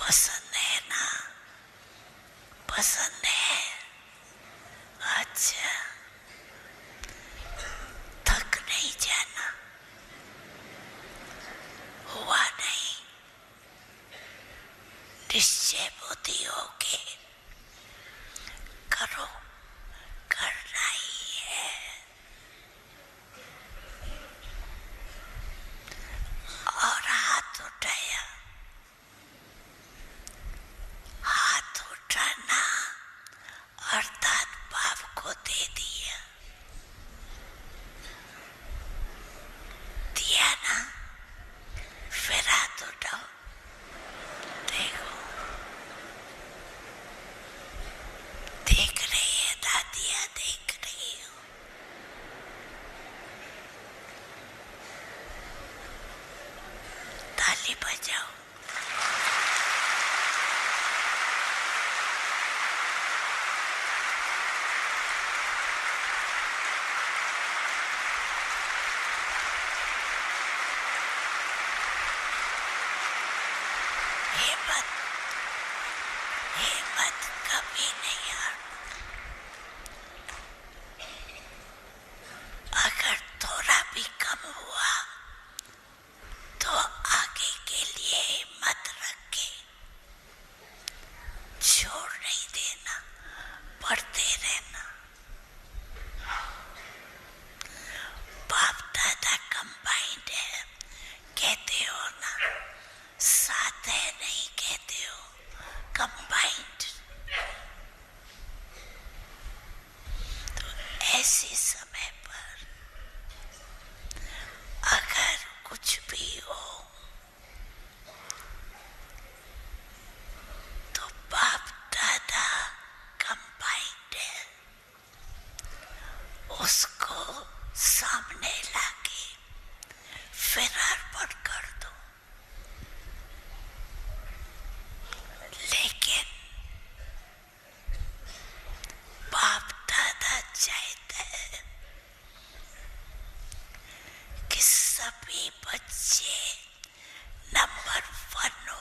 पसंद है ना? पसंद है? अच्छा, थक नहीं जाना, हुआ नहीं, निश्चय बुद्धि होके करो, करना ही है। और हाथ उठाया, हाथ उठाना अर्थात भाव को दे दिया, दिया ना? फिर हाथ उठाओ, देखो, देख रही है दादिया, देख रही हो। ताली बजाओ। हिम्मत कभी नहीं हार। अगर थोड़ा भी कम हुआ तो आगे के लिए हिम्मत रखे, छोड़ नहीं देना, पढ़ते रहना। बाप दादा कंबाइंड है कहते हो ना, साथ है नहीं कहते हो, कंबाइंड। तो ऐसे समय पर अगर कुछ भी हो तो बाप दादा कंबाइंड है, उसको सामने लाके फिर अर्पण कर दो। लेकिन बाप दादा चाहते हैं कि सभी बच्चे नंबर 1 हो।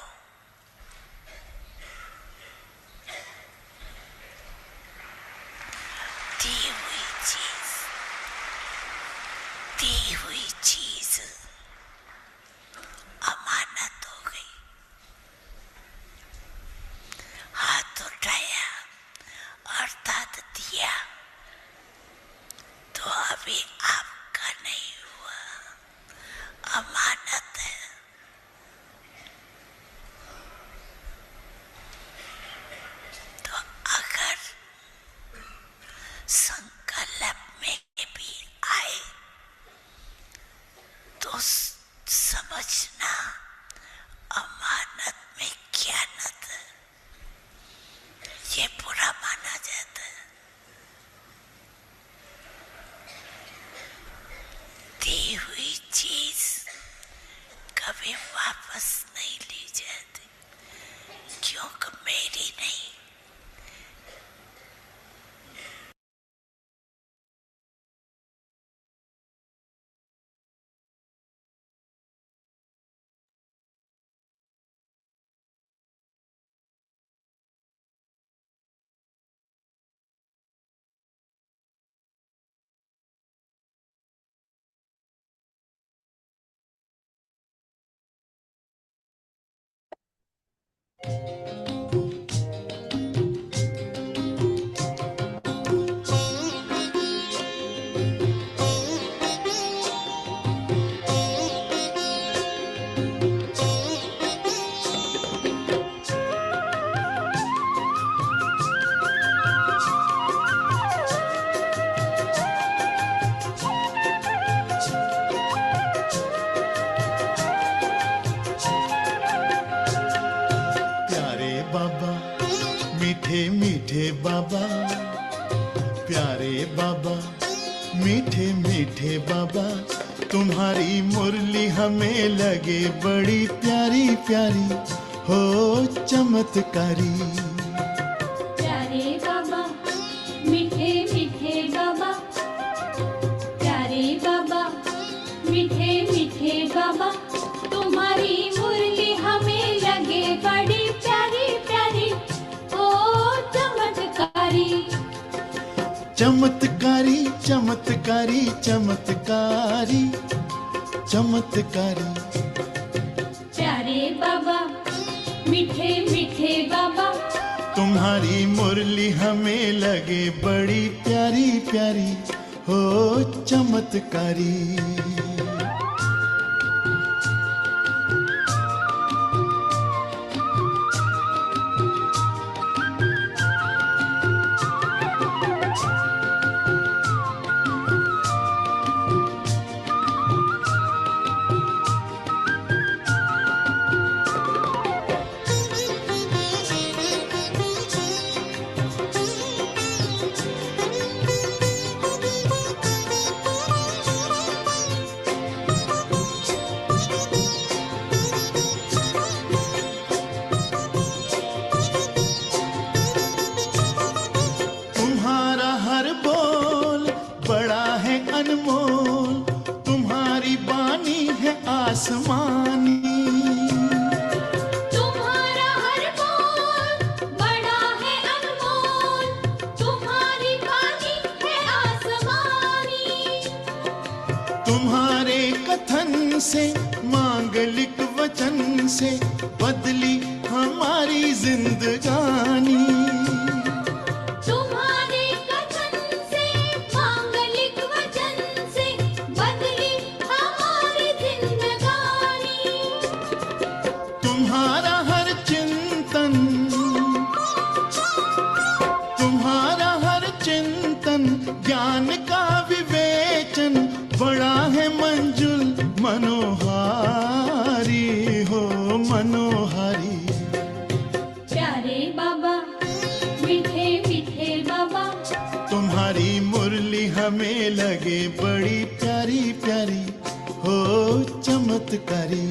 दी हुई चीज अमानत हो गई। हाथ उठाया अर्थात दिया, तो अभी आपका नहीं हुआ, अमानत है। तो अगर संकल्प में भी आए तो समझना अमानत में खयानत है, ये बुरा माना जाता है। दी हुई चीज कभी वापस नहीं ली जाती, क्योंकि मेरी नहीं। मीठे मीठे बाबा, प्यारे बाबा, मीठे मीठे बाबा, तुम्हारी मुरली हमें लगे बड़ी प्यारी प्यारी, हो चमत्कारी। प्यारे बाबा, मीठे मीठे बाबा, प्यारे बाबा, मीठे मीठे बाबा, तुम्हारी मुरली हमें लगे बड़ी प्यारी। चमत्कारी चमत्कारी चमत्कारी चमत्कारी। प्यारे बाबा मीठे मीठे बाबा, तुम्हारी मुरली हमें लगे बड़ी प्यारी प्यारी, हो चमत्कारी। तुम्हारा हर बोल बड़ा है अनमोल, तुम्हारी बानी है आसमानी। तुम्हारा हर बोल बड़ा है अनमोल, तुम्हारी बानी है आसमानी। तुम्हारे कथन से मांगलिक वचन से बदली हमारी जिंदगानी। तुम्हारे कथन से मांगलिक वचन से बदली हमारी जिंदगानी। तुम्हारा हर चिंतन, तुम्हारा हर चिंतन ज्ञान का विवेचन, बड़ा है मंजुल मनोहारी, हो मनोहारी। प्यारे बाबा मीठे मीठे बाबा, तुम्हारी मुरली हमें लगे बड़ी प्यारी प्यारी, हो चमत्कारी।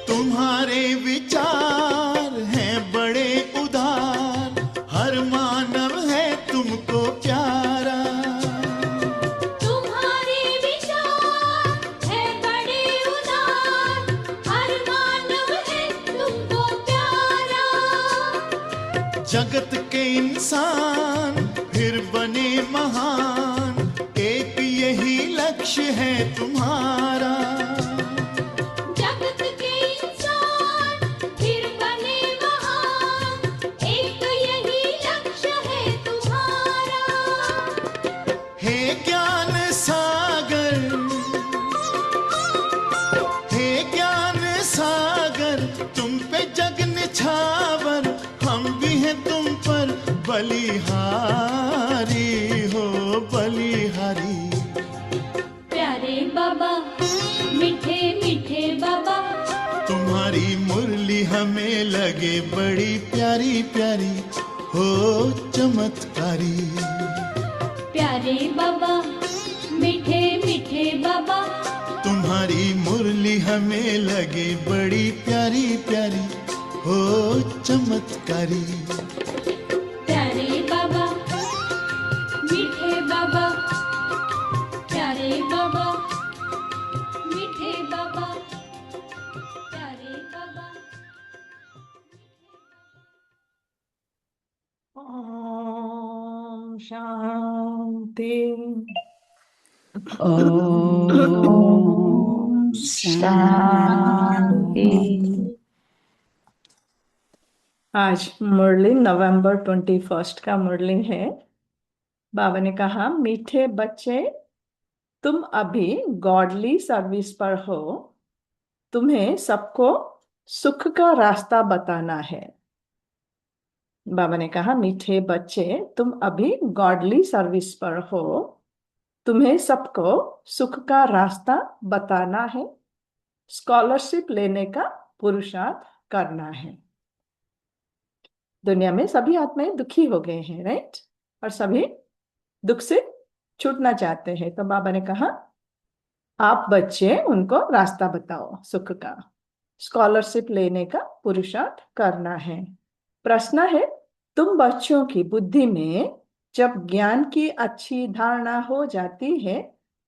तुम्हारे विचार हैं बड़े उदार, हर मानव है तुमको प्यारा। तुम्हारे विचार है बड़े उदार, हर मानव है तुमको प्यारा। जगत के इंसान फिर बने महान, एक यही लक्ष्य है तुम्हारा। जगत के इंसान फिर बने महान, एक यही लक्ष्य है तुम्हारा। हे ज्ञान सागर, हे ज्ञान सागर, तुम पे जग निछावर, हम भी हैं तुम पर बलिहारी, हो बलिहारी। प्यारे बाबा मीठे मीठे बाबा, तुम्हारी मुरली हमें लगे बड़ी प्यारी प्यारी, हो चमत्कारी। प्यारे बाबा मीठे मीठे बाबा, तुम्हारी मुरली हमें लगे बड़ी प्यारी प्यारी, हो चमत्कारी। प्यारे बाबा मीठे बाबा, प्यारे बाबा मीठे बाबा, प्यारे बाबा। ओम शांति। ओम शांति। आज मुरली नवंबर 21 का मुरली है। बाबा ने कहा, मीठे बच्चे, तुम अभी गॉडली सर्विस पर हो, तुम्हें सबको सुख का रास्ता बताना है। बाबा ने कहा, मीठे बच्चे, तुम अभी गॉडली सर्विस पर हो, तुम्हें सबको सुख का रास्ता बताना है, स्कॉलरशिप लेने का पुरुषार्थ करना है। दुनिया में सभी आत्माएं दुखी हो गए हैं, राइट? और सभी दुख से छूटना चाहते हैं। तो बाबा ने कहा आप बच्चे उनको रास्ता बताओ सुख का, स्कॉलरशिप लेने का पुरुषार्थ करना है। प्रश्न है, तुम बच्चों की बुद्धि में जब ज्ञान की अच्छी धारणा हो जाती है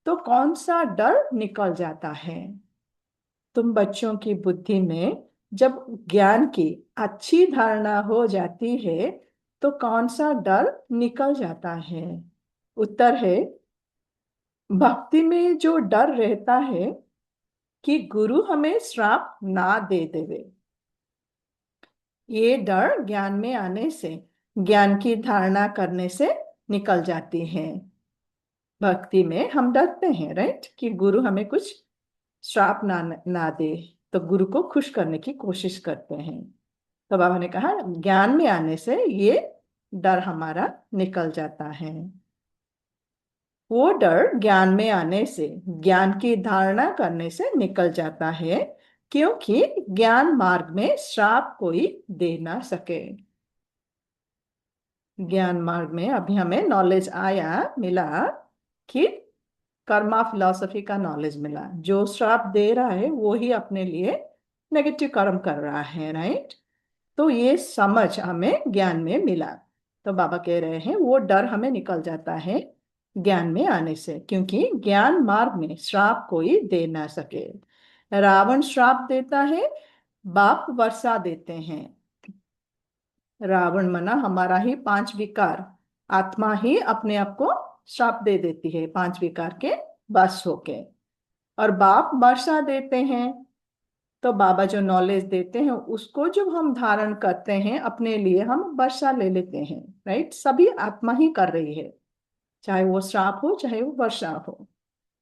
तो कौन सा डर निकल जाता है? तुम बच्चों की बुद्धि में जब ज्ञान की अच्छी धारणा हो जाती है तो कौन सा डर निकल जाता है? उत्तर है, भक्ति में जो डर रहता है कि गुरु हमें श्राप ना दे देवे, ये डर ज्ञान में आने से, ज्ञान की धारणा करने से निकल जाती है। भक्ति में हम डरते हैं, राइट, कि गुरु हमें कुछ श्राप ना दे, तो गुरु को खुश करने की कोशिश करते हैं। तो बाबा ने कहा ज्ञान में आने से ये डर हमारा निकल जाता है। वो डर ज्ञान में आने से, ज्ञान की धारणा करने से निकल जाता है, क्योंकि ज्ञान मार्ग में श्राप कोई दे ना सके। ज्ञान मार्ग में अभी हमें नॉलेज मिला कि कर्मा फिलॉसफी का नॉलेज मिला, जो श्राप दे रहा है वो ही अपने लिए नेगेटिव कर्म कर रहा है, राइट। तो ये समझ हमें ज्ञान में मिला। तो बाबा कह रहे हैं वो डर हमें निकल जाता है ज्ञान में आने से, क्योंकि ज्ञान मार्ग में श्राप कोई दे ना सके। रावण श्राप देता है, बाप वर्षा देते हैं। रावण मना हमारा ही 5 विकार, आत्मा ही अपने आप को श्राप दे देती है 5 विकार के बस होके, और बाप वर्षा देते हैं। तो बाबा जो नॉलेज देते हैं उसको जब हम धारण करते हैं अपने लिए, हम वर्षा ले लेते हैं, राइट। सभी आत्मा ही कर रही है, चाहे वो श्राप हो चाहे वो वर्षा हो।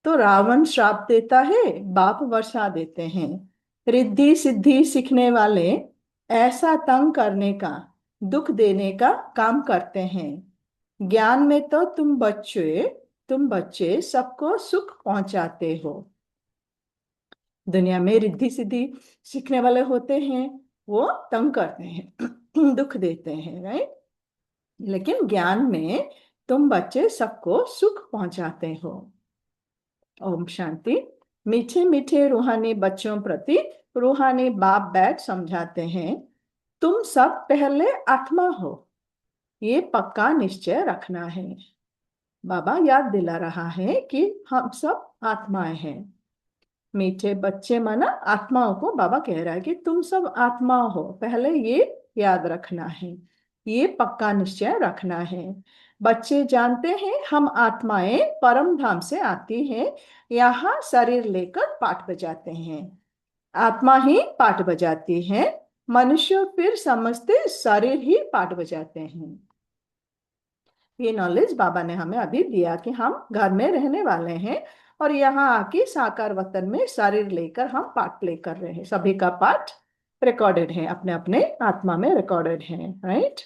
तो रावण श्राप देता है, बाप वर्षा देते हैं। रिद्धि सिद्धि सीखने वाले ऐसा तंग करने का, दुख देने का काम करते हैं। ज्ञान में तो तुम बच्चे सबको सुख पहुंचाते हो। दुनिया में रिद्धि सिद्धि सीखने वाले होते हैं, वो तंग करते हैं दुख देते हैं, राइट। लेकिन ज्ञान में तुम बच्चे सबको सुख पहुंचाते हो। ओम शांति। मीठे मीठे रूहानी बच्चों प्रति रूहानी बाप बैठ समझाते हैं, तुम सब पहले आत्मा हो, ये पक्का निश्चय रखना है। बाबा याद दिला रहा है कि हम सब आत्माएं हैं। मीठे बच्चे माना आत्माओं को बाबा कह रहा है कि तुम सब आत्मा हो, पहले ये याद रखना है, ये पक्का निश्चय रखना है। बच्चे जानते हैं हम आत्माएं परम धाम से आती हैं, यहाँ शरीर लेकर पाठ बजाते हैं। आत्मा ही पाठ बजाती है, मनुष्य फिर समझते शरीर ही पाठ बजाते हैं। ये नॉलेज बाबा ने हमें अभी दिया कि हम घर में रहने वाले हैं और यहाँ आके साकार वतन में शरीर लेकर हम पाठ प्ले कर रहे हैं। सभी का पाठ रिकॉर्डेड है, अपने अपने आत्मा में रिकॉर्डेड है, राइट।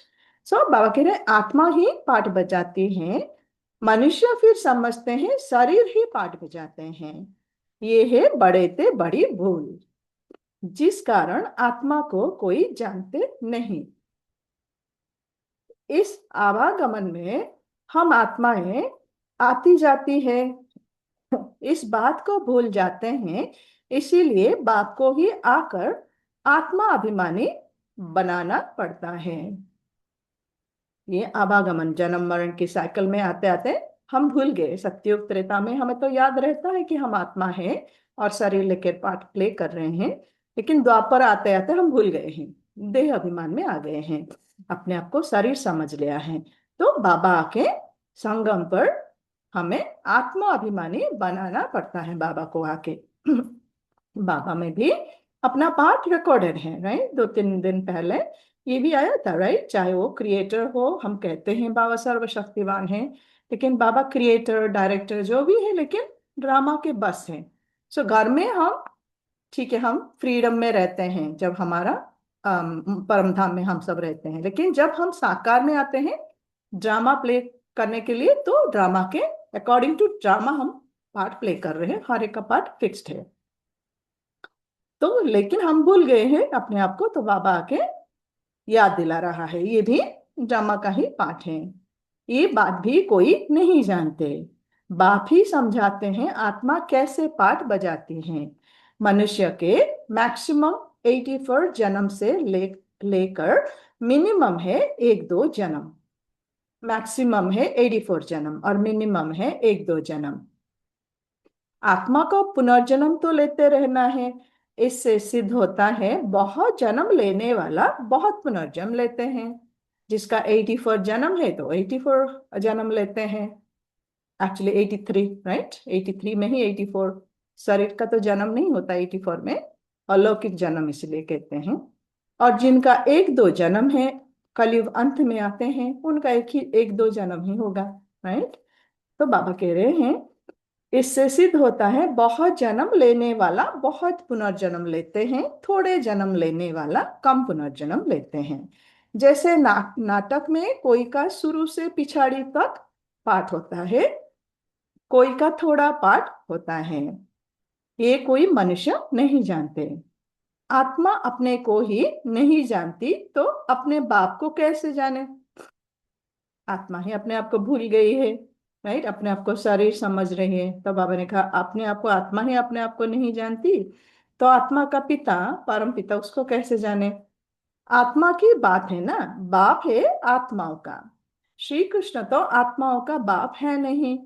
सो बाबा कह रहे आत्मा ही पाठ बजाती है, मनुष्य फिर समझते हैं शरीर ही पाठ बजाते हैं। ये है बड़े ते बड़ी भूल, जिस कारण आत्मा को कोई जानते नहीं। इस आवागमन में हम आत्माएं आती जाती है, इस बात को भूल जाते हैं, इसीलिए बाप को ही आकर आत्मा अभिमानी बनाना पड़ता है। ये आवागमन जन्म मरण की साइकिल में आते आते हम भूल गए। सत्युग त्रेता में हमें तो याद रहता है कि हम आत्मा है और शरीर लेकर पार्ट प्ले कर रहे हैं, लेकिन द्वापर आते आते हम भूल गए हैं, देह अभिमान में आ गए हैं, अपने आप को शरीर समझ लिया है। तो बाबा आके संगम पर हमें आत्मा अभिमानी बनाना पड़ता है बाबा को आके। बाबा में भी अपना पार्ट रिकॉर्डेड है, राइट। 2-3 दिन पहले ये भी आया था, राइट। चाहे वो क्रिएटर हो, हम कहते हैं बाबा सर्वशक्तिवान है, लेकिन बाबा क्रिएटर डायरेक्टर जो भी है, लेकिन ड्रामा के बस है। सो घर में हम ठीक है, हम फ्रीडम में रहते हैं जब हमारा परम धाम में हम सब रहते हैं, लेकिन जब हम साकार में आते हैं ड्रामा प्ले करने के लिए, तो ड्रामा के अकॉर्डिंग टू ड्रामा हम पार्ट प्ले कर रहे हैं, हर एक का पार्ट फिक्स्ड है। तो लेकिन हम भूल गए हैं अपने आप को, तो बाबा आके याद दिला रहा है ये भी ड्रामा का ही पार्ट है। ये बात भी कोई नहीं जानते। बाप ही समझाते हैं आत्मा कैसे पाठ बजाती है। मनुष्य के मैक्सिमम 84 जन्म से लेकर मिनिमम है 1-2 जन्म। मैक्सिमम है 84 जन्म और मिनिमम है 1-2 जन्म। आत्मा को पुनर्जन्म तो लेते रहना है। इससे सिद्ध होता है बहुत जन्म लेने वाला बहुत पुनर्जन्म लेते हैं। जिसका 84 जन्म है तो 84 जन्म लेते हैं। एक्चुअली 83, राइट, 83 में ही 84। शरीर का तो जन्म नहीं होता 84 में, अलौकिक जन्म इसलिए कहते हैं। और जिनका 1-2 जन्म है, कलयुग अंत में आते हैं, उनका 1-2 जन्म ही होगा, राइट। तो बाबा कह रहे हैं इससे सिद्ध होता है बहुत जन्म लेने वाला बहुत पुनर्जन्म लेते हैं, थोड़े जन्म लेने वाला कम पुनर्जन्म लेते हैं। जैसे नाटक में कोई का शुरू से पिछाड़ी तक पाठ होता है, कोई का थोड़ा पाठ होता है। ये कोई मनुष्य नहीं जानते। आत्मा अपने को ही नहीं जानती तो अपने बाप को कैसे जाने। आत्मा ही अपने आप को भूल गई है, राइट, अपने आप को शरीर समझ रही है। तो बाबा ने कहा अपने आप को आत्मा ही अपने आप को नहीं जानती तो आत्मा का पिता परम पिता उसको कैसे जाने। आत्मा की बात है ना, बाप है आत्माओं का। श्री कृष्ण तो आत्माओं का बाप है नहीं।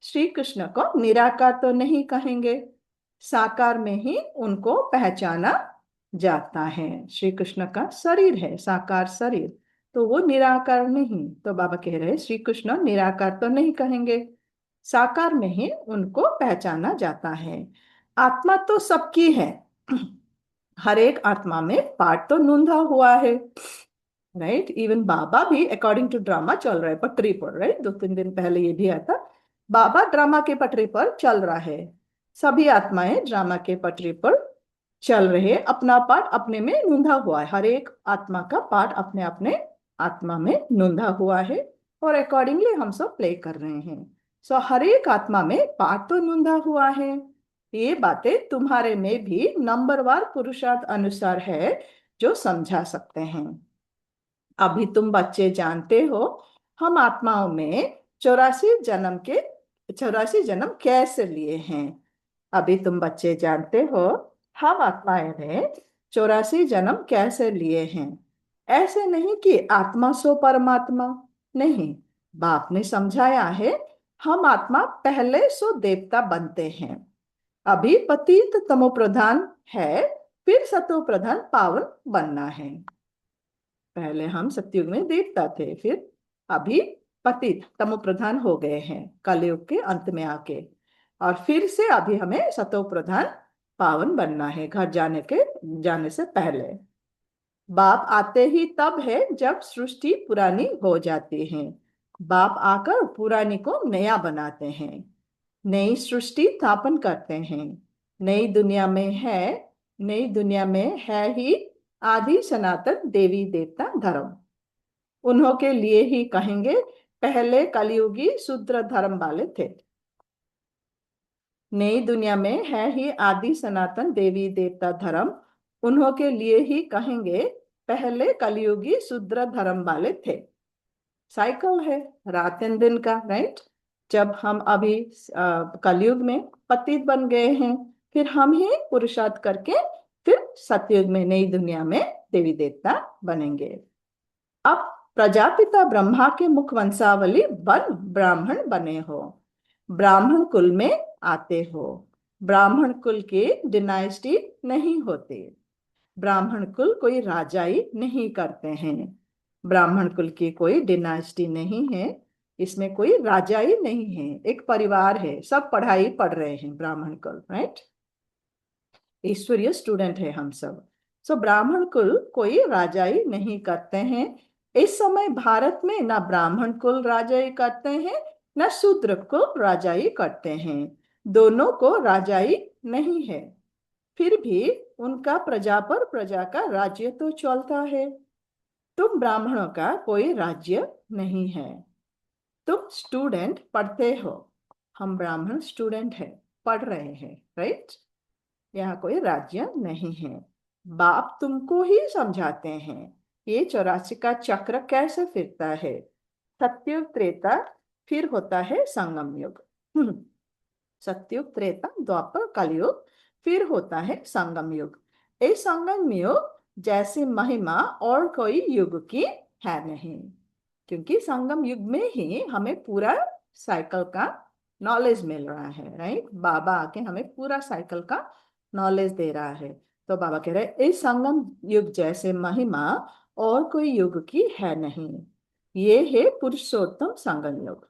श्री कृष्ण को निराकार तो नहीं कहेंगे, साकार में ही उनको पहचाना जाता है। श्री कृष्ण का शरीर है साकार शरीर, तो वो निराकार नहीं। तो बाबा कह रहे हैं श्री कृष्ण निराकार तो नहीं कहेंगे, साकार में ही उनको पहचाना जाता है। आत्मा तो सबकी है, हर एक आत्मा में पार्ट तो नूंधा हुआ है, राइट। इवन बाबा भी अकॉर्डिंग टू ड्रामा चल रहा है पटरी पर, राइट। 2-3 दिन पहले ये भी आया था, बाबा ड्रामा के पटरी पर चल रहा है। सभी आत्माएं ड्रामा के पटरी पर चल रहे, अपना पार्ट अपने में नूंधा हुआ है। हर एक आत्मा का पार्ट अपने अपने आत्मा में नूंधा हुआ है और अकॉर्डिंगली हम सब प्ले कर रहे हैं। सो हर एक आत्मा में पार्ट तो नूंधा हुआ है। ये बातें तुम्हारे में भी नंबरवार पुरुषार्थ अनुसार है जो समझा सकते हैं। अभी तुम बच्चे जानते हो हम आत्माओं में 84 जन्म कैसे लिए हैं। अभी तुम बच्चे जानते हो हम आत्माएं ने 84 जन्म कैसे लिए हैं। ऐसे नहीं कि आत्मा सो परमात्मा, नहीं। बाप ने समझाया है हम आत्मा पहले सो देवता बनते हैं। अभी पतित तमो प्रधान है, फिर सतो प्रधान पावन बनना है। पहले हम सतयुग में देवता थे, फिर अभी पतित तमो प्रधान हो गए हैं कलयुग के अंत में आके, और फिर से अभी हमें सतो प्रधान पावन बनना है घर जाने से पहले। बाप आते ही तब है जब सृष्टि पुरानी हो जाती है। बाप आकर पुरानी को नया बनाते हैं, नई सृष्टि स्थापन करते हैं। नई दुनिया में है ही आदि सनातन देवी देवता धर्म। उन्हों के लिए ही कहेंगे पहले कलयुगी शूद्र धर्म वाले थे। नई दुनिया में है ही आदि सनातन देवी देवता धर्म, उन्हों के लिए ही कहेंगे पहले कलयुगी शूद्र धर्म वाले थे। साइकिल है रात एंड दिन का, राइट। जब हम अभी कलयुग में पतित बन गए हैं, फिर हम ही पुरुषार्थ करके फिर सतयुग में नई दुनिया में देवी देवता बनेंगे। अब प्रजापिता ब्रह्मा के मुख वंशावली बन ब्राह्मण बने हो, ब्राह्मण कुल में आते हो। ब्राह्मण कुल की डिनाइस्टी नहीं होती, ब्राह्मण कुल कोई राजाई नहीं करते हैं। ब्राह्मण कुल की कोई डिनाइस्टी नहीं है, इसमें कोई राजाई नहीं है, एक परिवार है, सब पढ़ाई पढ़ रहे हैं ब्राह्मण कुल, राइट। ईश्वरीय स्टूडेंट है हम सब। सो ब्राह्मण कुल कोई राजाई नहीं करते हैं। इस समय भारत में ना ब्राह्मण कुल राजाई करते हैं न शूद्र को राजाई करते हैं, दोनों को राजाई नहीं है। फिर भी उनका प्रजा पर प्रजा का राज्य तो चलता है। तुम ब्राह्मणों का कोई राज्य नहीं है, तुम स्टूडेंट पढ़ते हो। हम ब्राह्मण स्टूडेंट है, पढ़ रहे हैं, राइट। यहाँ कोई राज्य नहीं है। बाप तुमको ही समझाते हैं ये 84 का चक्र कैसे फिरता है। सत्युग त्रेता फिर होता है संगम युग। सतयुग, त्रेता, द्वापर, कलयुग, फिर होता है संगम युग। इस संगम युग जैसी महिमा और कोई युग की है नहीं, क्योंकि संगम युग में ही हमें पूरा साइकिल का नॉलेज मिल रहा है, राइट। बाबा आके हमें पूरा साइकिल का नॉलेज दे रहा है। तो बाबा कह रहे हैं इस संगम युग जैसे महिमा और कोई युग की है नहीं, ये है पुरुषोत्तम संगम युग।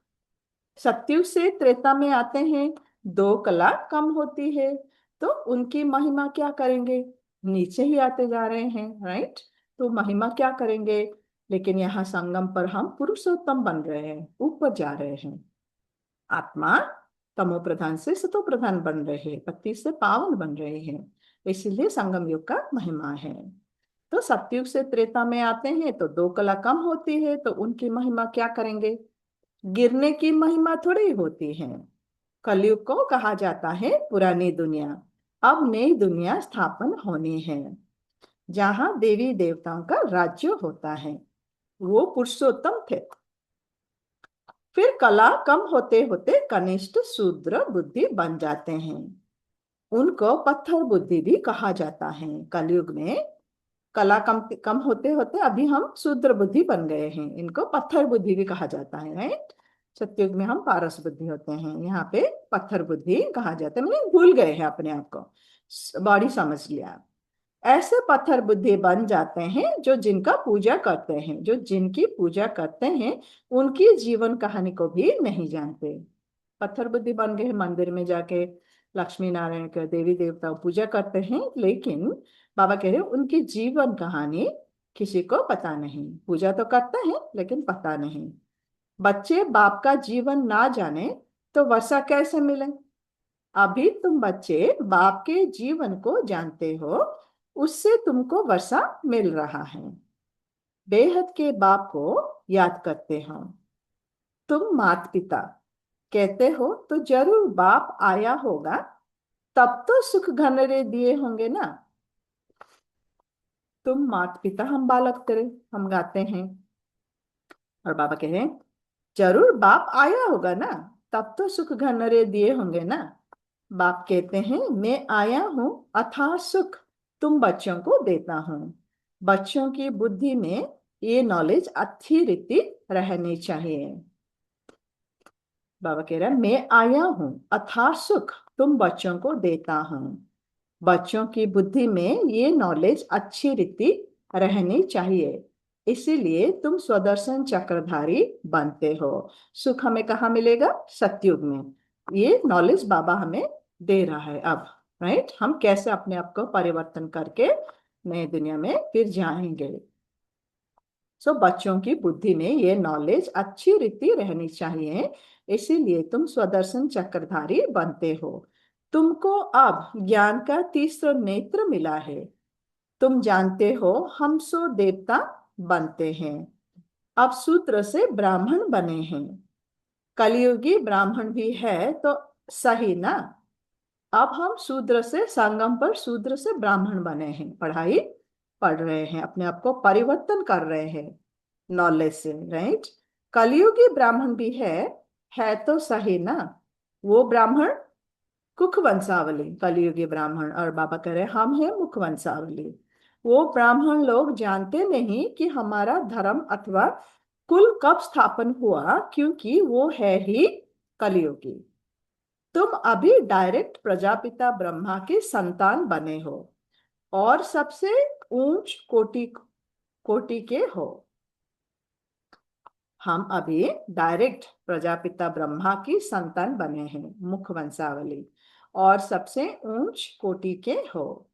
सतयुग से त्रेता में आते हैं, 2 कला कम होती है, तो उनकी महिमा क्या करेंगे, नीचे ही आते जा रहे हैं, राइट। तो महिमा क्या करेंगे, लेकिन यहाँ संगम पर हम पुरुषोत्तम बन रहे हैं, ऊपर जा रहे हैं। आत्मा तमो प्रधान से सतो प्रधान बन रहे हैं, पति से पावन बन रहे हैं, इसीलिए संगम युग का महिमा है। तो सतयुग से त्रेता में आते हैं तो 2 कला कम होती है, तो उनकी महिमा क्या करेंगे, गिरने की महिमा थोड़ी होती है। कलयुग को कहा जाता है पुरानी दुनिया, अब नई दुनिया स्थापन होनी है, जहां देवी देवताओं का राज्य होता है। वो पुरुषोत्तम थे। फिर कला कम होते होते कनिष्ठ शूद्र बुद्धि बन जाते हैं, उनको पत्थर बुद्धि भी कहा जाता है। कलयुग में कला कम कम होते होते अभी हम शूद्र बुद्धि बन गए हैं, इनको पत्थर बुद्धि भी कहा जाता है, राइट। सतयुग में हम पारस बुद्धि होते हैं, यहाँ पे पत्थर बुद्धि कहा जाता है, मतलब भूल गए हैं अपने आप को, बॉडी समझ लिया। ऐसे पत्थर बुद्धि बन जाते हैं जो जिनका पूजा करते हैं, जो जिनकी पूजा करते हैं उनकी जीवन कहानी को भी नहीं जानते। पत्थर बुद्धि बन गए, मंदिर में जाके लक्ष्मी नारायण का देवी देवता पूजा करते हैं, लेकिन बाबा कह रहे हैं उनकी जीवन कहानी किसी को पता नहीं। पूजा तो करते हैं लेकिन पता नहीं। बच्चे बाप का जीवन ना जाने तो वर्षा कैसे मिले। अभी तुम बच्चे बाप के जीवन को जानते हो, उससे तुमको वर्षा मिल रहा है। बेहद के बाप को याद करते हो। तुम माता पिता कहते हो तो जरूर बाप आया होगा, तब तो सुख घनरे दिए होंगे ना। तुम माता पिता हम बालक तेरे, हम गाते हैं। और बाबा कह रहे हैं जरूर बाप आया होगा ना, तब तो सुख घनरे दिए होंगे ना। बाप कहते हैं मैं आया हूं अथाह सुख तुम बच्चों को देता हूं। बच्चों की बुद्धि में ये नॉलेज अच्छी रीति रहनी चाहिए। बाबा कह रहा है मैं आया हूं अथाह सुख तुम बच्चों को देता हूं। बच्चों की बुद्धि में ये नॉलेज अच्छी रीति रहनी चाहिए, इसीलिए तुम स्वदर्शन चक्रधारी बनते हो। सुख हमें कहाँ मिलेगा, सतयुग में। ये नॉलेज बाबा हमें दे रहा है अब, राइट। हम कैसे अपने आप को परिवर्तन करके नई दुनिया में फिर जाएंगे। सो बच्चों की बुद्धि में ये नॉलेज अच्छी रीति रहनी चाहिए, इसीलिए तुम स्वदर्शन चक्रधारी बनते हो। तुमको अब ज्ञान का तीसरा नेत्र मिला है। तुम जानते हो हम सो देवता बनते हैं, अब सूत्र से ब्राह्मण बने हैं। कलयुगी ब्राह्मण भी है तो सही ना। अब हम शूद्र से संगम पर शूद्र से ब्राह्मण बने हैं, पढ़ाई पढ़ रहे हैं, अपने आप को परिवर्तन कर रहे हैं नॉलेज से, राइट। कलयुगी ब्राह्मण भी है तो सही ना। वो ब्राह्मण कुख वंशावली, कलयुगी ब्राह्मण, और बाबा कह रहे हम हैं मुख वंशावली। वो ब्राह्मण लोग जानते नहीं कि हमारा धर्म अथवा कुल कब स्थापन हुआ, क्योंकि वो है ही कलयुगी। तुम अभी डायरेक्ट प्रजापिता ब्रह्मा के संतान बने हो और सबसे ऊंच कोटि कोटि के हो। हम अभी डायरेक्ट प्रजापिता ब्रह्मा की संतान बने हैं, मुख वंशावली, और सबसे ऊंच कोटि के हो।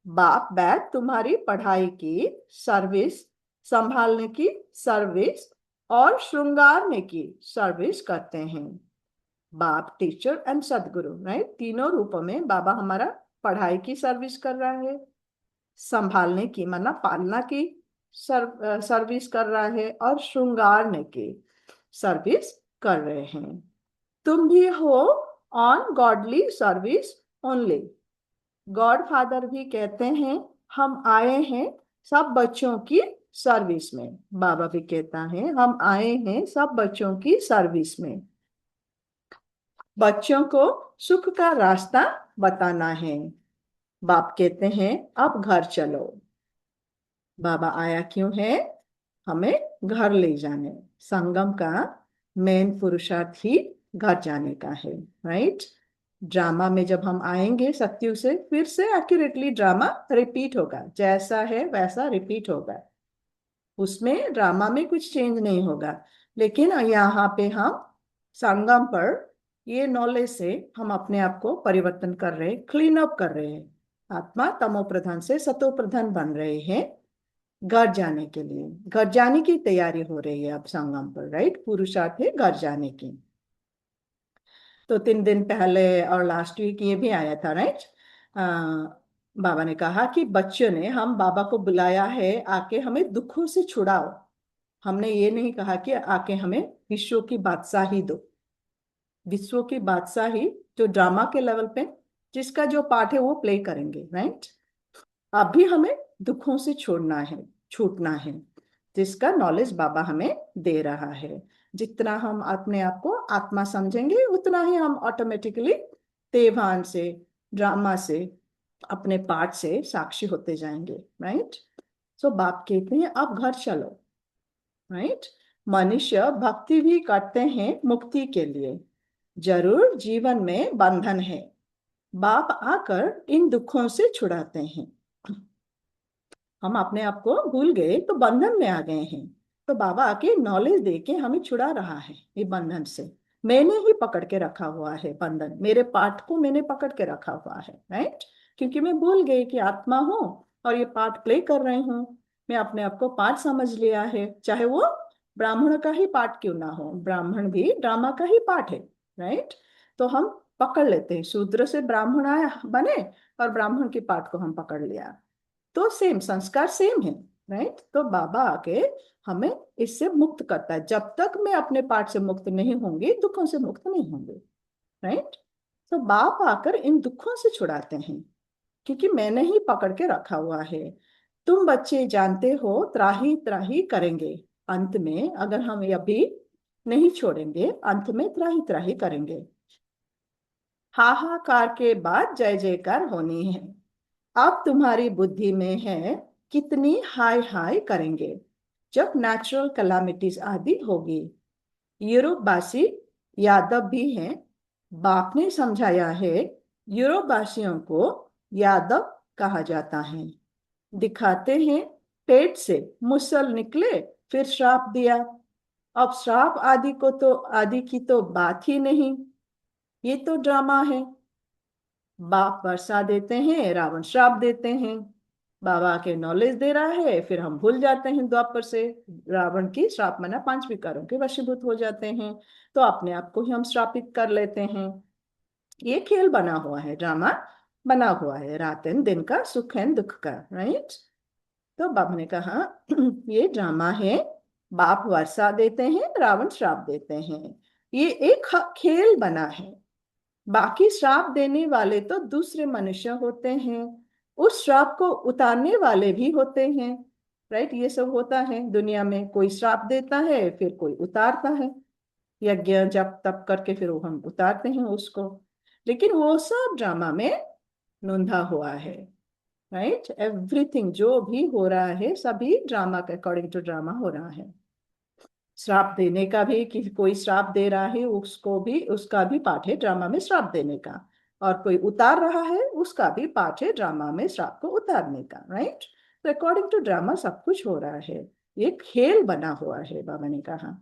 बाप बैद तुम्हारी पढ़ाई की सर्विस, संभालने की सर्विस और श्रृंगारने की सर्विस करते हैं। बाप टीचर एंड सदगुरु, राइट। तीनों रूपों में बाबा हमारा पढ़ाई की सर्विस कर रहा है, संभालने की माना पालना की सर्विस कर रहा है, और श्रृंगारने की सर्विस कर रहे हैं। तुम भी हो on godly service only. God father भी कहते हैं हम आए हैं सब बच्चों की सर्विस में। बाबा भी कहता है हम आए हैं सब बच्चों की सर्विस में। बच्चों को सुख का रास्ता बताना है। बाप कहते हैं अब घर चलो। बाबा आया क्यों है? हमें घर ले जाने। संगम का मेन पुरुषार्थ ही घर जाने का है, राइट। ड्रामा में जब हम आएंगे सत्युग से, फिर से एक्यूरेटली ड्रामा रिपीट होगा, जैसा है वैसा रिपीट होगा। उसमें ड्रामा में कुछ चेंज नहीं होगा। लेकिन यहाँ पे हम संगम पर ये नॉलेज से हम अपने आप को परिवर्तन कर रहे हैं, क्लीन अप कर रहे हैं। आत्मा तमो प्रधान से सतो प्रधान बन रहे हैं घर जाने के लिए। घर जाने की तैयारी हो रही है अब संगम पर, राइट। पुरुषार्थ है घर जाने की। तो 3 दिन पहले और लास्ट वीक ये भी आया था, राइट। बाबा ने कहा कि बच्चों ने हम बाबा को बुलाया है आके हमें दुखों से छुड़ाओ। हमने ये नहीं कहा कि आके हमें विश्व की बादशाही दो। विश्व की बादशाही जो ड्रामा के लेवल पे जिसका जो पार्ट है वो प्ले करेंगे, राइट। अभी हमें दुखों से छोड़ना है, छूटना है, जिसका नॉलेज बाबा हमें दे रहा है। जितना हम अपने आप को आत्मा समझेंगे उतना ही हम ऑटोमेटिकली देवान से, ड्रामा से, अपने पार्ट से साक्षी होते जाएंगे, राइट। सो बाप कहते हैं अब घर चलो, राइट। मनुष्य भक्ति भी करते हैं मुक्ति के लिए, जरूर जीवन में बंधन है। बाप आकर इन दुखों से छुड़ाते हैं। हम अपने आप को भूल गए तो बंधन में आ गए हैं, तो बाबा आके नॉलेज दे के हमें छुड़ा रहा है ये बंधन से। मैंने ही पकड़ के रखा हुआ है बंधन, मेरे पार्ट को मैंने पकड़ के रखा हुआ है, राइट। क्योंकि मैं भूल गई कि आत्मा हूँ और ये पार्ट प्ले कर रही हूँ। मैं अपने आप को पार्ट समझ लिया है, चाहे वो ब्राह्मण का ही पार्ट क्यों ना हो, ब्राह्मण भी ड्रामा का ही पार्ट है, राइट। तो हम पकड़ लेते हैं, शूद्र से ब्राह्मण आया बने और ब्राह्मण के पार्ट को हम पकड़ लिया, तो सेम संस्कार सेम है, राइट। तो बाबा आके हमें इससे मुक्त करता है। जब तक मैं अपने पार्ट से मुक्त नहीं होंगी दुखों से मुक्त नहीं होंगे, राइट। तो बाप आकर इन दुखों से छुड़ाते हैं, क्योंकि मैंने ही पकड़ के रखा हुआ है। तुम बच्चे जानते हो त्राही त्राही करेंगे, अंत में अगर हम अभी नहीं छोड़ेंगे अंत में त्राही त्राही करेंगे। हाहाकार के बाद जय जयकार होनी है। अब तुम्हारी बुद्धि में है कितनी हाय हाय करेंगे जब नेचुरल कैलामिटीज आदि होगी। यूरोपवासी यादव भी हैं। बाप ने समझाया है यूरोपवासियों को यादव कहा जाता है। दिखाते हैं पेट से मुसल निकले फिर श्राप दिया। अब श्राप आदि की तो बात ही नहीं, ये तो ड्रामा है। बाप वर्षा देते हैं, रावण श्राप देते हैं। बाबा के नॉलेज दे रहा है, फिर हम भूल जाते हैं द्वापर से। रावण की श्राप मना 5 विकारों के वशीभूत हो जाते हैं, तो अपने आप को ही हम श्रापित कर लेते हैं। ये खेल बना हुआ है, ड्रामा बना हुआ है, रात एंड दिन का, सुख एंड दुख का, राइट। तो बाबा ने कहा ये ड्रामा है। बाप वर्षा देते हैं, रावण श्राप देते हैं, ये एक खेल बना है। बाकी श्राप देने वाले तो दूसरे मनुष्य होते हैं, उस श्राप को उतारने वाले भी होते हैं, राइट। ये सब होता है दुनिया में, कोई श्राप देता है फिर कोई उतारता है, यज्ञ जप तप करके फिर वो हम उतारते हैं उसको। लेकिन वो सब ड्रामा में नोंधा हुआ है, राइट। एवरीथिंग जो भी हो रहा है सभी ड्रामा के अकॉर्डिंग टू ड्रामा हो रहा है। श्राप देने का भी, कि कोई श्राप दे रहा है उसको भी, उसका भी पार्ट है ड्रामा में श्राप देने का, और कोई उतार रहा है उसका भी पार्ट है ड्रामा में श्राप को उतारने का, राइट। तो अकॉर्डिंग टू ड्रामा सब कुछ हो रहा है, ये खेल बना हुआ है, बाबा ने कहा।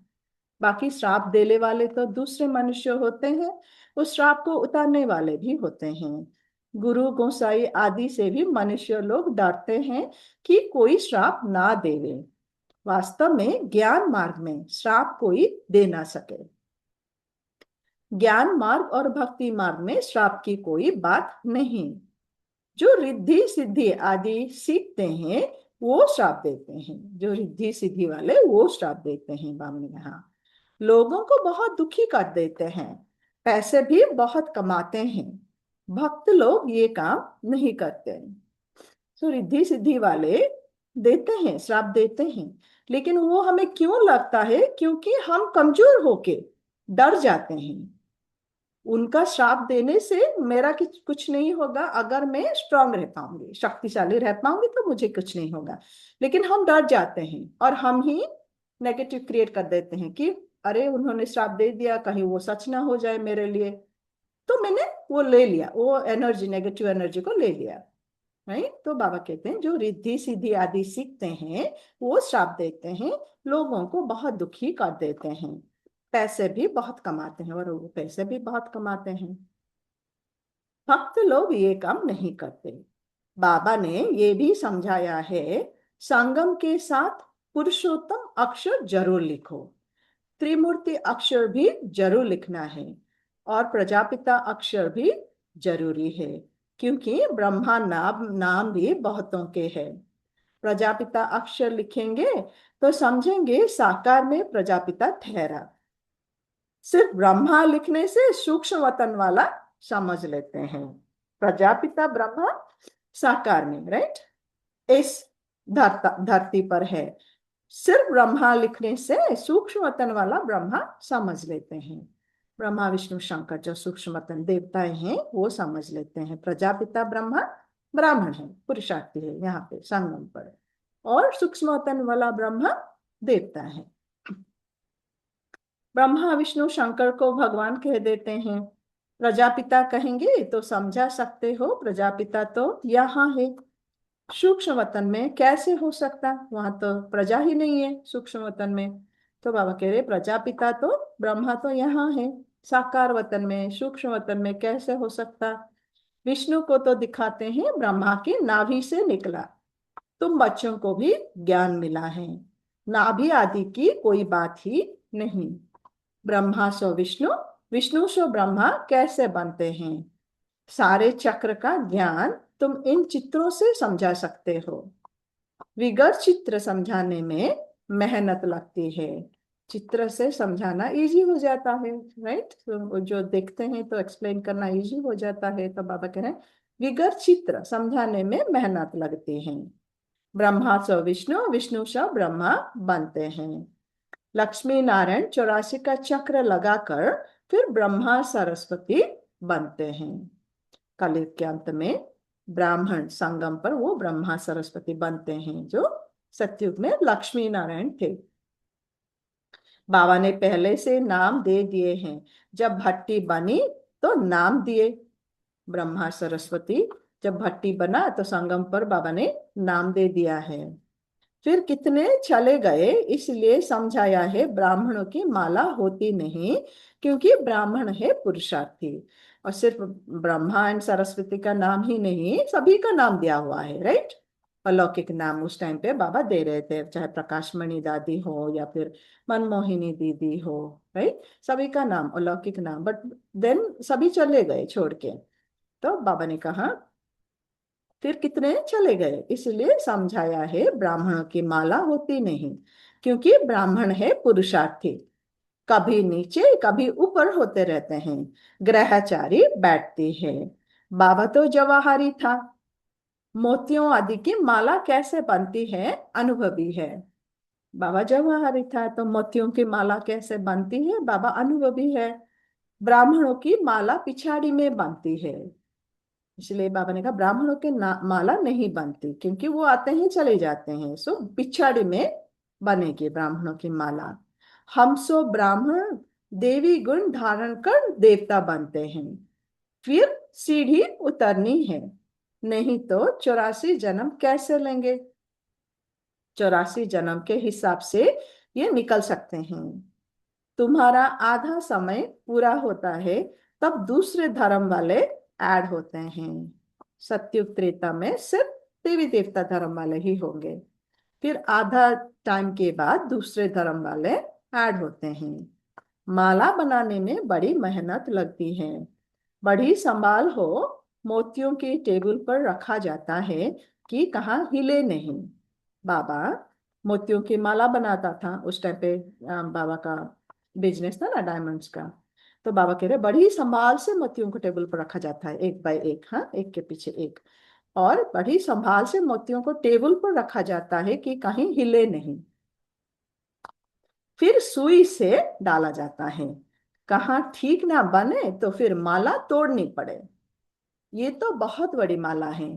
बाकी श्राप देने वाले तो दूसरे मनुष्य होते हैं, उस श्राप को उतारने वाले भी होते हैं। गुरु गोसाई आदि से भी मनुष्य लोग डरते हैं कि कोई श्राप ना देवे। वास्तव में ज्ञान मार्ग में श्राप कोई दे ना सके। ज्ञान मार्ग और भक्ति मार्ग में श्राप की कोई बात नहीं। जो रिद्धि सिद्धि आदि सीखते हैं वो श्राप देते हैं, जो रिद्धि सिद्धि वाले वो श्राप देते हैं। बाबा ने कहा लोगों को बहुत दुखी कर देते हैं, पैसे भी बहुत कमाते हैं, भक्त लोग ये काम नहीं करते। तो रिद्धि सिद्धि वाले देते हैं, श्राप देते हैं, लेकिन वो हमें क्यों लगता है? क्योंकि हम कमजोर होके डर जाते हैं। उनका श्राप देने से मेरा कुछ नहीं होगा। अगर मैं स्ट्रांग रह पाऊंगी, शक्तिशाली रह पाऊंगी, तो मुझे कुछ नहीं होगा। लेकिन हम डर जाते हैं और हम ही नेगेटिव क्रिएट कर देते हैं कि अरे उन्होंने श्राप दे दिया, कहीं वो सच ना हो जाए मेरे लिए। तो मैंने वो ले लिया, वो एनर्जी, नेगेटिव एनर्जी को ले लिया। राइट। तो बाबा कहते हैं जो रिद्धि सिद्धि आदि सीखते हैं वो श्राप देते हैं, लोगों को बहुत दुखी कर देते हैं, पैसे भी बहुत कमाते हैं, और वो पैसे भी बहुत कमाते हैं। भक्त लोग ये काम नहीं करते। बाबा ने ये भी समझाया है, संगम के साथ पुरुषोत्तम अक्षर जरूर लिखो, त्रिमूर्ति अक्षर भी जरूर लिखना है, और प्रजापिता अक्षर भी जरूरी है, क्योंकि ब्रह्मा नाम भी बहुतों के हैं। प्रजापिता अक्षर लिखेंगे तो समझेंगे साकार में प्रजापिता ठहरा। सिर्फ ब्रह्मा लिखने से सूक्ष्म वतन वाला समझ लेते हैं। प्रजापिता ब्रह्मा साकार में, राइट, इस धरती पर है। सिर्फ ब्रह्मा लिखने से सूक्ष्म वतन वाला ब्रह्मा समझ लेते हैं। ब्रह्मा विष्णु शंकर जो सूक्ष्म वतन देवताएं हैं वो समझ लेते हैं। प्रजापिता ब्रह्मा ब्राह्मण है, पुरुषार्थी है यहाँ पे संगम पर, और सूक्ष्म वतन वाला ब्रह्मा देवता है। ब्रह्मा विष्णु शंकर को भगवान कह देते हैं। प्रजापिता कहेंगे तो समझा सकते हो, प्रजापिता तो यहाँ है, सूक्ष्म वतन में कैसे हो सकता, वहां तो प्रजा ही नहीं है सूक्ष्म वतन में। तो बाबा कह रहे प्रजापिता तो ब्रह्मा तो यहाँ है साकार वतन में, सूक्ष्म वतन में कैसे हो सकता। विष्णु को तो दिखाते हैं ब्रह्मा की नाभि से निकला, तुम बच्चों को भी ज्ञान मिला है, नाभि आदि की कोई बात ही नहीं। ब्रह्मा सो विष्णु, विष्णु सो ब्रह्मा कैसे बनते हैं, सारे चक्र का ज्ञान तुम इन चित्रों से समझा सकते हो। विगर चित्र समझाने में मेहनत लगती है, चित्र से समझाना इजी हो जाता है, राइट। तो जो देखते हैं तो एक्सप्लेन करना इजी हो जाता है। तो बाबा कह रहे हैं विगर चित्र समझाने में मेहनत लगती है। ब्रह्मा स विष्णु, विष्णु स ब्रह्मा बनते हैं। लक्ष्मी नारायण 84 का चक्र लगाकर फिर ब्रह्मा सरस्वती बनते हैं। कलयुग के अंत में ब्राह्मण संगम पर वो ब्रह्मा सरस्वती बनते हैं, जो सतयुग में लक्ष्मी नारायण थे। बाबा ने पहले से नाम दे दिए हैं, जब भट्टी बनी तो नाम दिए ब्रह्मा सरस्वती। जब भट्टी बना तो संगम पर बाबा ने नाम दे दिया है। फिर कितने चले गए, इसलिए समझाया है ब्राह्मणों की माला होती नहीं, क्योंकि ब्राह्मण है पुरुषार्थी। और सिर्फ ब्रह्मा एंड सरस्वती का नाम ही नहीं, सभी का नाम दिया हुआ है, राइट। अलौकिक नाम उस टाइम पे बाबा दे रहे थे, चाहे प्रकाशमणि दादी हो या फिर मनमोहिनी दीदी हो, राइट, सभी का नाम अलौकिक नाम। बट देन सभी चले गए छोड़ के। तो बाबा ने कहा फिर कितने चले गए, इसलिए समझाया है ब्राह्मणों की माला होती नहीं, क्योंकि ब्राह्मण है पुरुषार्थी, कभी नीचे कभी ऊपर होते रहते हैं, ग्रहचारी बैठती है। बाबा तो जवाहरी था, मोतियों आदि की माला कैसे बनती है अनुभवी है। बाबा जवाहरी था तो मोतियों की माला कैसे बनती है, बाबा अनुभवी है। ब्राह्मणों की माला पिछाड़ी में बनती है, इसलिए बाबा ने कहा ब्राह्मणों की माला नहीं बनती, क्योंकि वो आते हैं चले जाते हैं, सो पिछाड़ी में बनेगी ब्राह्मणों की माला। हम सो ब्राह्मण देवी गुण धारण कर देवता बनते हैं, फिर सीढ़ी उतरनी है, नहीं तो 84 जन्म कैसे लेंगे। 84 जन्म के हिसाब से ये निकल सकते हैं। तुम्हारा आधा समय पूरा होता है तब दूसरे धर्म वाले ऐड होते हैं। सतयुग त्रेता में सिर्फ देवी देवता धर्म वाले ही होंगे, फिर आधा टाइम के बाद दूसरे धर्म वाले ऐड होते हैं। माला बनाने में बड़ी मेहनत लगती है, बड़ी संभाल हो, मोतियों की टेबल पर रखा जाता है कि कहाँ हिले नहीं। बाबा मोतियों की माला बनाता था उस टाइम पे, बाबा का बिजनेस था ना डायमंड्स का। तो बाबा कह रहे बड़ी संभाल से मोतियों को टेबल पर रखा जाता है, एक बाय एक, हाँ, एक के पीछे एक, और बड़ी संभाल से मोतियों को टेबल पर रखा जाता है कि कहीं हिले नहीं। फिर सुई से डाला जाता है, कहाँ ठीक ना बने तो फिर माला तोड़नी पड़े। ये तो बहुत बड़ी माला है,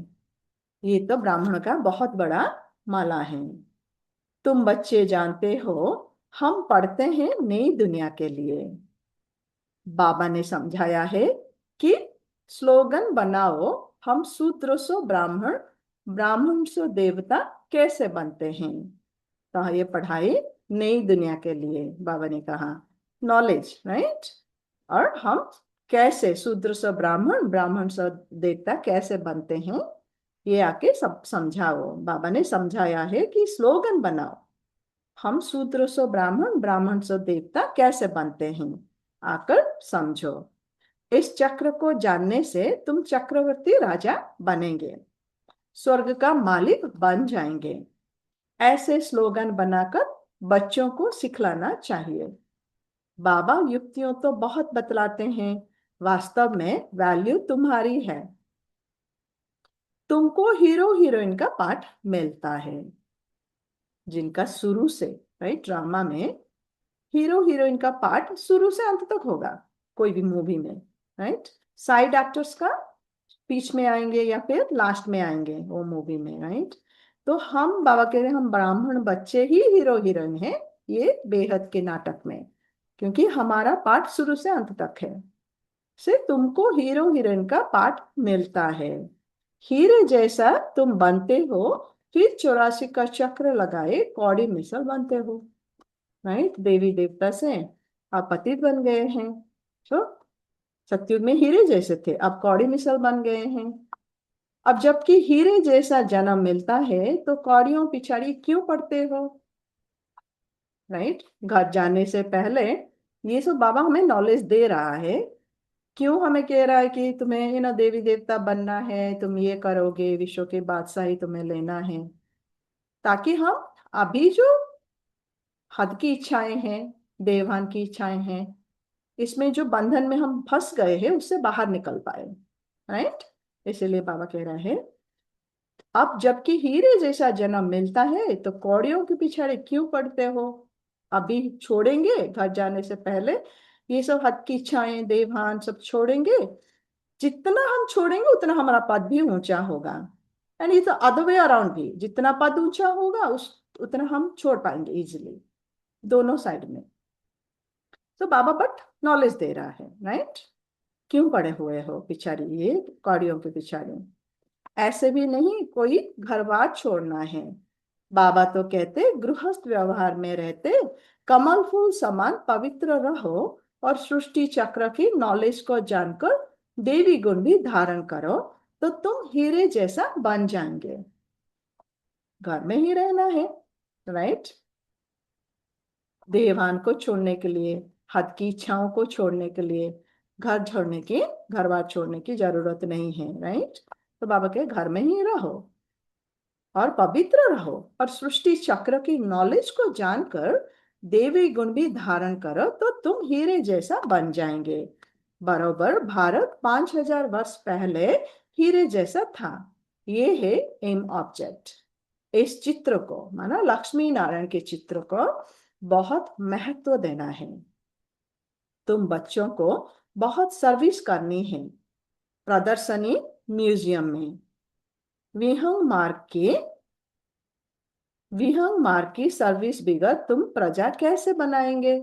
ये तो ब्राह्मण का बहुत बड़ा माला है। तुम बच्चे जानते हो, हम पढ़ते हैं नई दुनिया के लिए। बाबा ने समझाया है कि स्लोगन बनाओ, हम शूद्र सो ब्राह्मण, ब्राह्मण सो देवता कैसे बनते हैं। तो ये पढ़ाई नई दुनिया के लिए बाबा ने कहा, नॉलेज, राइट। और हम कैसे शूद्र से ब्राह्मण, ब्राह्मण से देवता कैसे बनते हैं, ये आके सब समझाओ। बाबा ने समझाया है कि स्लोगन बनाओ, हम शूद्र से ब्राह्मण, ब्राह्मण से देवता कैसे बनते हैं, आकर समझो। इस चक्र को जानने से तुम चक्रवर्ती राजा बनेंगे, स्वर्ग का मालिक बन जाएंगे। ऐसे स्लोगन बनाकर बच्चों को सिखलाना चाहिए। बाबा युक्तियों तो बहुत बतलाते हैं, वास्तव में वैल्यू तुम्हारी है। तुमको हीरो हीरोइन का पाठ मिलता है, जिनका शुरू से, राइट, ड्रामा में हीरो हीरोइन का पार्ट शुरू से अंत तक होगा कोई भी मूवी में, राइट। साइड एक्टर्स का बीच में आएंगे या फिर लास्ट में आएंगे वो मूवी में, राइट। तो हम बाबा कह रहे हैं, हम ब्राह्मण बच्चे ही हीरो हीरोइन हैं ये बेहद के नाटक में, क्योंकि हमारा पार्ट शुरू से अंत तक है। से तुमको हीरो हीरोइन का पार्ट मिलता है, हीरे जैसा तुम बनते हो, फिर 84 का चक्र लगाए कौड़ी मिसल बनते हो, राइट। देवी देवता से आप पतित बन गए हैं, तो सतयुग में हीरे जैसे थे, अब कौड़ी मिसल बन गए हैं। अब जबकि हीरे जैसा जन्म मिलता है तो कौड़ियों पिछाड़ी क्यों पड़ते हो, राइट। घर जाने से पहले ये सब बाबा हमें नॉलेज दे रहा है, क्यों हमें कह रहा है कि तुम्हें देवी देवता बनना है, तुम ये करोगे, विश्व के बादशाही तुम्हें लेना है, ताकि हम अभी जो हद की इच्छाएं हैं, देवान की इच्छाएं हैं, इसमें जो बंधन में हम फंस गए हैं उससे बाहर निकल पाए, राइट। इसीलिए बाबा कह रहा है, अब जबकि हीरे जैसा जन्म मिलता है तो कौड़ियों के पीछे क्यों पड़ते हो। अभी छोड़ेंगे घर जाने से पहले ये सब हद की इच्छाएं, देवान सब छोड़ेंगे। जितना हम छोड़ेंगे उतना हमारा पद भी ऊंचा होगा, एंड ये तो अदर वे अराउंड भी, जितना पद ऊंचा होगा उस उतना हम छोड़ पाएंगे इजिली, दोनों साइड में। तो बाबा बट नॉलेज दे रहा है, राइट। क्यों पड़े हुए हो पिछाड़ी ये कौड़ियों के पिछाड़ी, ऐसे भी नहीं कोई घर बार छोड़ना है। बाबा तो कहते गृहस्थ व्यवहार में रहते कमल फूल समान पवित्र रहो और सृष्टि चक्र की नॉलेज को जानकर देवी गुण भी धारण करो, तो तुम हीरे जैसा बन जाएंगे। घर में ही रहना है, राइट। देवान को छोड़ने के लिए, हद की इच्छाओं को छोड़ने के लिए घर बार छोड़ने की जरूरत नहीं है, राइट। तो बाबा के घर में ही रहो और पवित्र रहो और सृष्टि चक्र की नॉलेज को जानकर देवी गुण भी धारण करो, तो तुम हीरे जैसा बन जाएंगे। बरोबर भारत 5000 वर्ष पहले हीरे जैसा था। ये है एम ऑब्जेक्ट। इस चित्र को, माना लक्ष्मी नारायण के चित्र को बहुत महत्व देना है। तुम बच्चों को बहुत सर्विस करनी है। प्रदर्शनी म्यूजियम में विहंग मार्ग की सर्विस बिगड़ तुम प्रजा कैसे बनाएंगे।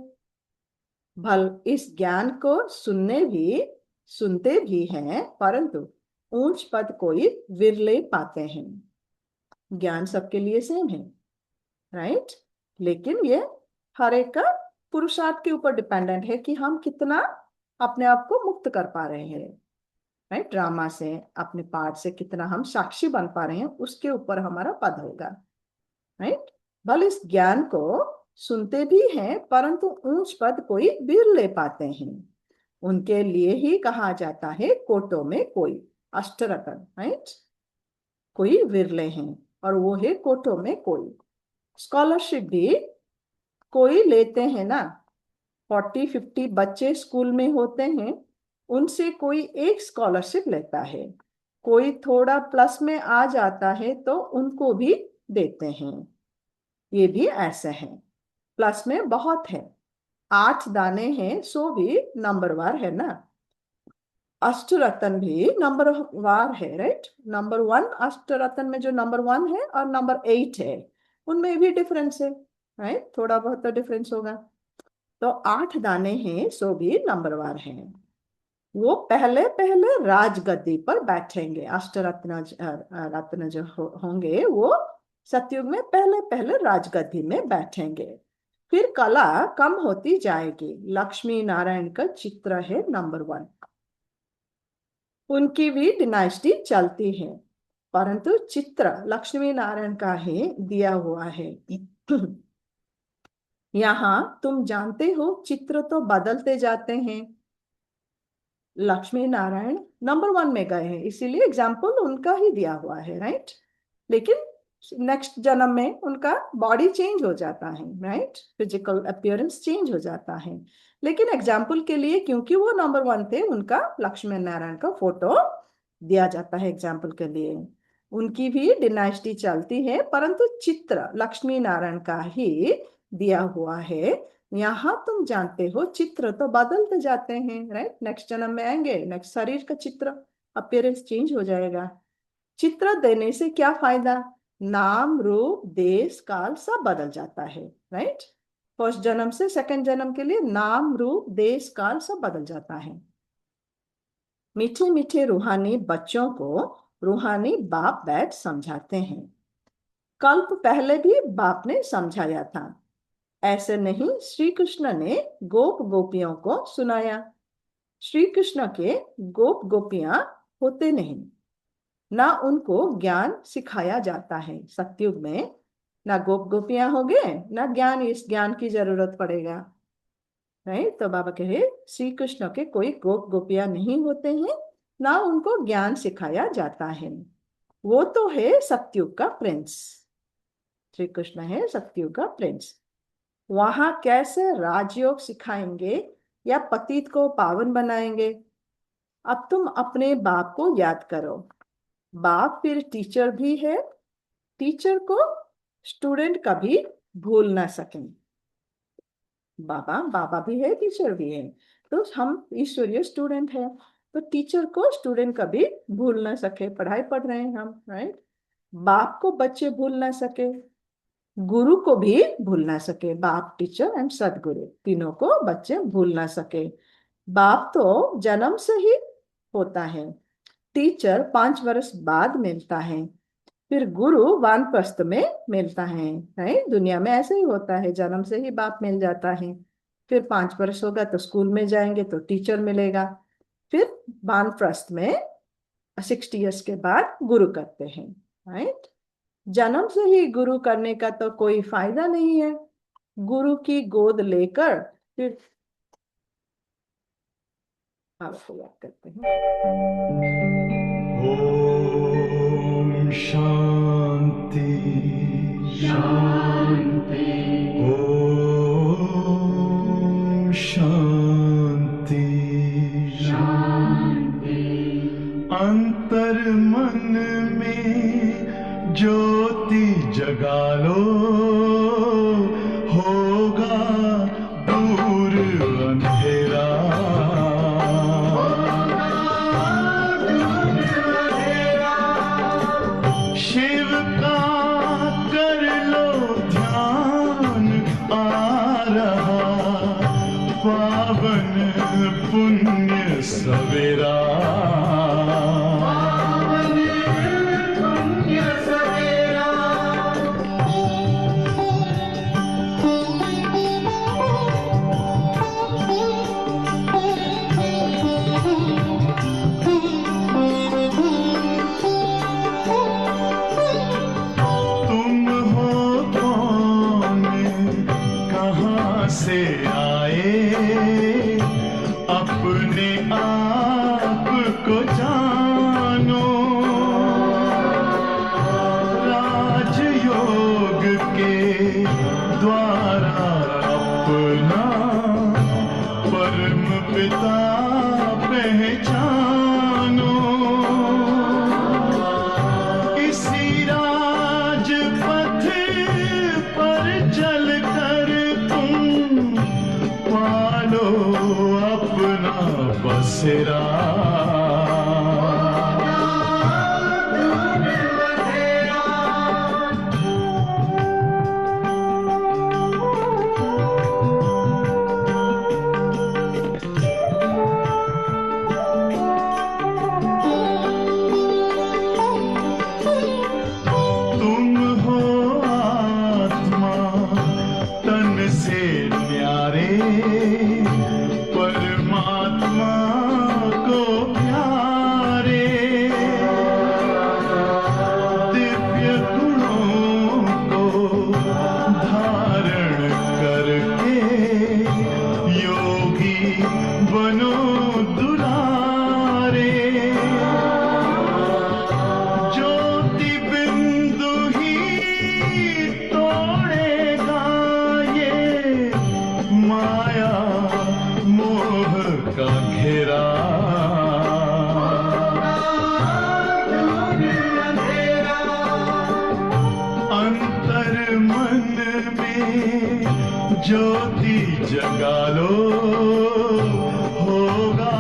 भल इस ज्ञान को सुनते भी हैं, परंतु ऊंच पद कोई विरले पाते हैं। ज्ञान सबके लिए सेम है, राइट, लेकिन ये हर एक का पुरुषार्थ के ऊपर डिपेंडेंट है कि हम कितना अपने आप को मुक्त कर पा रहे हैं, राइट। ड्रामा से, अपने पाठ से कितना हम साक्षी बन पा रहे हैं, उसके ऊपर हमारा पद होगा, राइट। भले इस ज्ञान को सुनते भी हैं, परंतु ऊंच पद कोई बिरले पाते हैं। उनके लिए ही कहा जाता है कोटो में कोई, अष्टरकन, राइट। कोई विरले हैं और वो है कोटो में कोई। स्कॉलरशिप भी कोई लेते हैं ना, 40-50 बच्चे स्कूल में होते हैं, उनसे कोई एक स्कॉलरशिप लेता है। कोई थोड़ा प्लस में आ जाता है तो उनको भी देते हैं। ये भी ऐसे है, प्लस में बहुत है 8 दाने हैं सो भी नंबरवार है ना। अष्टरत्न भी नंबरवार है, राइट। नंबर 1 अष्टरत्न में जो नंबर 1 है और नंबर 8 है, उनमें भी डिफरेंस है, राइट। थोड़ा बहुत तो डिफरेंस होगा। तो 8 दाने हैं सो भी नंबरवार हैं। वो पहले पहले राजगद्दी पर बैठेंगे। अष्टरत्न रत्न जो होंगे वो सतयुग में पहले पहले राजगद्दी में बैठेंगे। फिर कला कम होती जाएगी। लक्ष्मी नारायण का चित्र है नंबर 1। उनकी भी डिनाइस्टी चलती है, परंतु चित्र लक्ष्मी नारायण का ही दिया हुआ है। यहाँ तुम जानते हो चित्र तो बदलते जाते हैं। लक्ष्मी नारायण नंबर 1 में गए हैं, इसीलिए एग्जाम्पल उनका ही दिया हुआ है, राइट। लेकिन नेक्स्ट जन्म में उनका बॉडी चेंज हो जाता है, राइट। फिजिकल अपीयरेंस चेंज हो जाता है। लेकिन एग्जाम्पल के लिए, क्योंकि वो नंबर 1 थे, उनका लक्ष्मी नारायण का फोटो दिया जाता है एग्जाम्पल के लिए। उनकी भी डिनाइस्टी चलती है, परंतु चित्र लक्ष्मी नारायण का ही दिया हुआ है। यहाँ तुम जानते हो चित्र तो बदलते जाते हैं, राइट। नेक्स्ट जन्म में आएंगे, नेक्स्ट शरीर का चित्र अपीयरेंस चेंज हो जाएगा। चित्र देने से क्या फायदा? नाम रूप देश काल सब बदल जाता है, राइट। फर्स्ट जन्म से सेकंड जन्म के लिए नाम रूप देश काल सब बदल जाता है। मीठे मीठे रूहानी बच्चों को रूहानी बाप बैठ समझाते हैं। कल्प पहले भी बाप ने समझाया था। ऐसे नहीं श्री कृष्ण ने गोप गोपियों को सुनाया। श्री कृष्ण के गोप गोपियां होते नहीं, ना उनको ज्ञान सिखाया जाता है। सतयुग में ना गोप गोपियां होंगे, ना ज्ञान, इस ज्ञान की जरूरत पड़ेगा, राइट। तो बाबा कहे श्री कृष्ण के कोई गोप गोपियां नहीं होते हैं, ना उनको ज्ञान सिखाया जाता है। वो तो है सतयुग का प्रिंस। श्री कृष्ण है सतयुग का प्रिंस। वहां कैसे राजयोग सिखाएंगे या पतित को पावन बनाएंगे? अब तुम अपने बाप को याद करो। बाप फिर टीचर भी है। टीचर को स्टूडेंट कभी भूल ना सकें। बाबा बाबा भी है, टीचर भी है, तो हम ईश्वरीय स्टूडेंट है। तो टीचर को स्टूडेंट कभी भूल ना सके। पढ़ाई पढ़ रहे हैं हम, राइट। बाप को बच्चे भूल ना सके, गुरु को भी भूल ना सके। बाप, टीचर एंड सदगुरु, तीनों को बच्चे भूल ना सके। बाप तो जन्म से ही होता है। टीचर 5 वर्ष बाद मिलता है। फिर गुरु वानप्रस्थ में मिलता है, राइट। दुनिया में ऐसे ही होता है, जन्म से ही बाप मिल जाता है। फिर 5 वर्ष होगा तो स्कूल में जाएंगे तो टीचर मिलेगा। फिर वानप्रस्थ में 60 ईयर्स के बाद गुरु करते हैं, राइट। जन्म से ही गुरु करने का तो कोई फायदा नहीं है। गुरु की गोद लेकर फिर आपको याद करते हैं। ओम शांति शांति। ओम शांति शांति। अंतर मन में ज्योति जगा लो, होगा दूर अंधेरा। शिव का कर लो ध्यान, आ रहा पावन पुण्य सवेरा। से आए अपने आप को जानो। राजयोग के द्वारा अपना परम पिता पहचानो। इसी राजपथ पर चल कर तुम बसेरा। तुम हो आत्मा तन से न्यारे, परमात्मा को प्यारे। दिव्य गुणों को धारण करके योगी बनो दुलारे। ज्योति बिंदु ही तोड़ेगा ये माया मोह का घेरा। अंतर मन में ज्योति जगा लो, होगा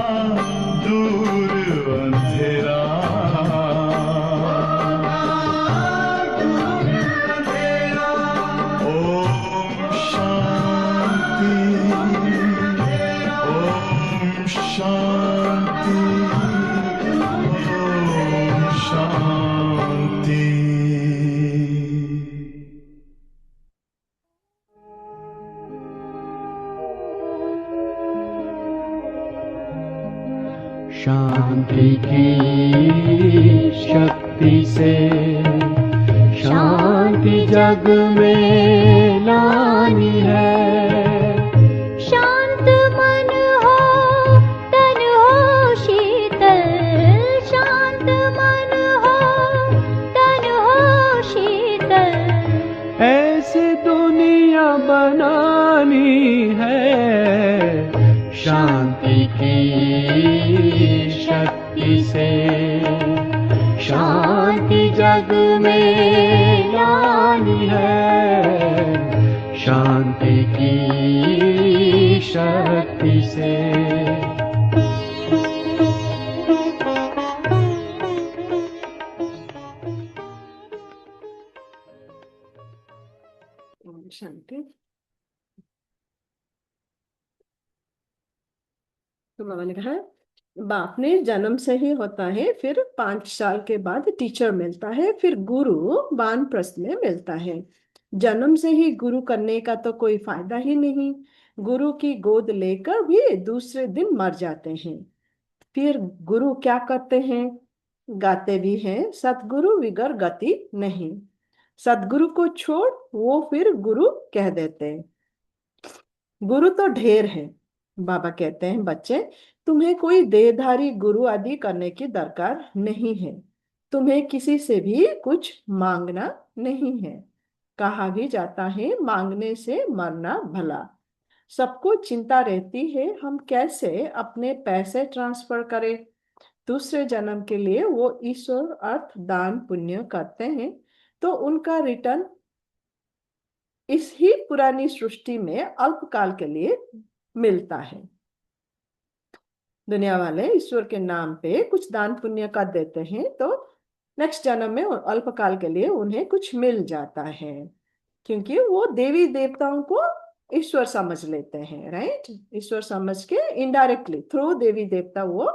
दूर अंधेरा। ओम शांति, ओम शांति, ओम शांति। शांति की शक्ति से शांति जग में लानी है। शांत मन हो तन हो शीतल, शांत मन हो तन हो शीतल। ऐसी दुनिया बनानी है। शांति की शक्ति से शांति जग में लानी है। शांति की शक्ति से। ओम शांति। तो बाबा ने कहा बाप ने जन्म से ही होता है, फिर 5 साल के बाद टीचर मिलता है, फिर गुरु वानप्रस्थ में मिलता है। जन्म से ही गुरु करने का तो कोई फायदा ही नहीं। गुरु की गोद लेकर भी दूसरे दिन मर जाते हैं। फिर गुरु क्या करते हैं? गाते भी हैं, सतगुरु विगर गति नहीं। सतगुरु को छोड़ वो फिर गुरु कह देते हैं। गुरु तो ढेर है। बाबा कहते हैं बच्चे, तुम्हें कोई देहधारी गुरु आदि करने की दरकार नहीं है। तुम्हें किसी से भी कुछ मांगना नहीं है। कहा भी जाता है मांगने से मरना भला। सबको चिंता रहती है हम कैसे अपने पैसे ट्रांसफर करें। दूसरे जन्म के लिए वो ईश्वर अर्थ दान पुण्य करते हैं तो उनका रिटर्न इस ही पुरानी सृष्टि में अल्पकाल के लिए मिलता है। दुनिया वाले ईश्वर के नाम पे कुछ दान पुण्य कर देते हैं तो नेक्स्ट जन्म में अल्पकाल के लिए उन्हें कुछ मिल जाता है, क्योंकि वो देवी देवताओं को ईश्वर समझ लेते हैं। राइट, ईश्वर समझ के इनडायरेक्टली थ्रू देवी देवता वो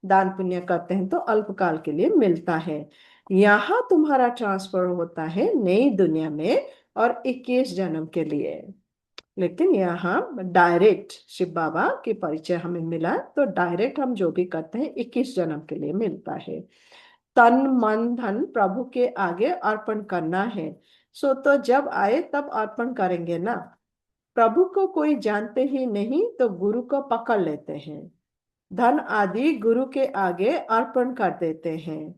दान पुण्य करते हैं तो अल्पकाल के लिए मिलता है। यहाँ तुम्हारा ट्रांसफर होता है नई दुनिया में और 21 जन्म के लिए। लेकिन यहाँ डायरेक्ट शिव बाबा के परिचय हमें मिला तो डायरेक्ट हम जो भी करते हैं 21 जन्म के लिए मिलता है। तन मन धन प्रभु के आगे अर्पण करना है। सो तो जब आए तब अर्पण करेंगे ना। प्रभु को कोई जानते ही नहीं तो गुरु को पकड़ लेते हैं। धन आदि गुरु के आगे अर्पण कर देते हैं।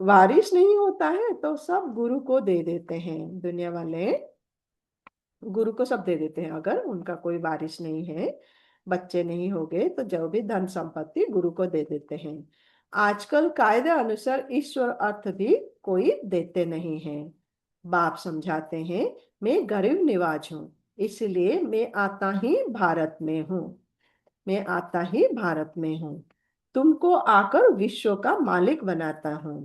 वारिस नहीं होता है तो सब गुरु को दे देते हैं। दुनिया वाले गुरु को सब दे देते हैं। अगर उनका कोई वारिस नहीं है, बच्चे नहीं हो गए तो जो भी धन संपत्ति गुरु को दे देते हैं। आजकल कायदे अनुसार ईश्वर अर्थ भी कोई देते नहीं है। बाप समझाते हैं मैं गरीब निवाज हूँ, इसलिए मैं आता ही भारत में हूँ। मैं आता ही भारत में हूँ। तुमको आकर विश्व का मालिक बनाता हूँ।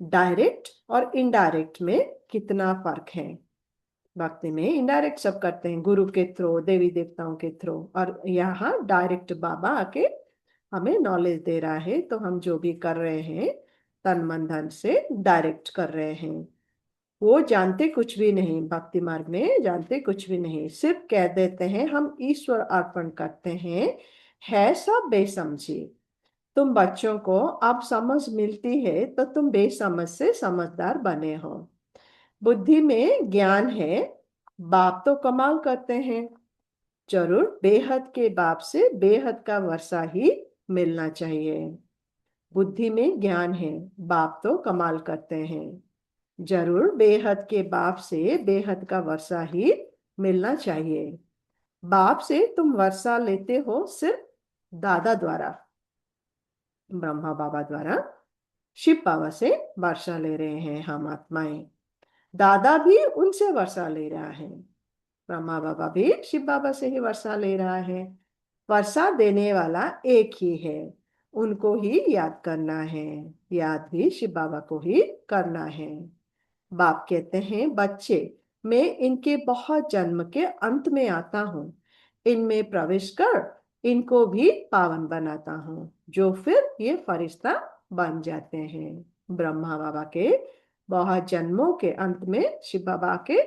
डायरेक्ट और इनडायरेक्ट में कितना फर्क है। भक्ति में इनडायरेक्ट सब करते हैं, गुरु के थ्रू, देवी देवताओं के थ्रू, और यहाँ डायरेक्ट बाबा आके हमें नॉलेज दे रहा है। तो हम जो भी कर रहे हैं तन मन धन से डायरेक्ट कर रहे हैं। वो जानते कुछ भी नहीं, भक्ति मार्ग में जानते कुछ भी नहीं, सिर्फ कह देते हैं हम ईश्वर अर्पण करते हैं, है सब बेसमझी। तुम बच्चों को अब समझ मिलती है तो तुम बेसमझ से समझदार बने हो। बुद्धि में ज्ञान है, बाप तो कमाल करते हैं। जरूर बेहद के बाप से बेहद का वर्षा ही मिलना चाहिए। बुद्धि में ज्ञान है, बाप तो कमाल करते हैं। जरूर बेहद के बाप से बेहद का वर्षा ही मिलना चाहिए। बाप से तुम वर्षा लेते हो सिर्फ दादा द्वारा, ब्रह्मा बाबा द्वारा, शिव बाबा से वर्षा ले रहे हैं हम आत्माएं। दादा भी उनसे वर्षा ले रहा है, ब्रह्मा बाबा भी शिव बाबा से ही वर्षा ले रहा है। वर्षा देने वाला एक ही है, उनको ही याद करना है, याद भी शिव बाबा को ही करना है। बाप कहते हैं बच्चे, मैं इनके बहुत जन्म के अंत में आता हूँ, इनमें प्रवेश कर इनको भी पावन बनाता हूँ, जो फिर ये फरिश्ता बन जाते हैं। ब्रह्मा बाबा के बहुत जन्मों के अंत में शिव बाबा के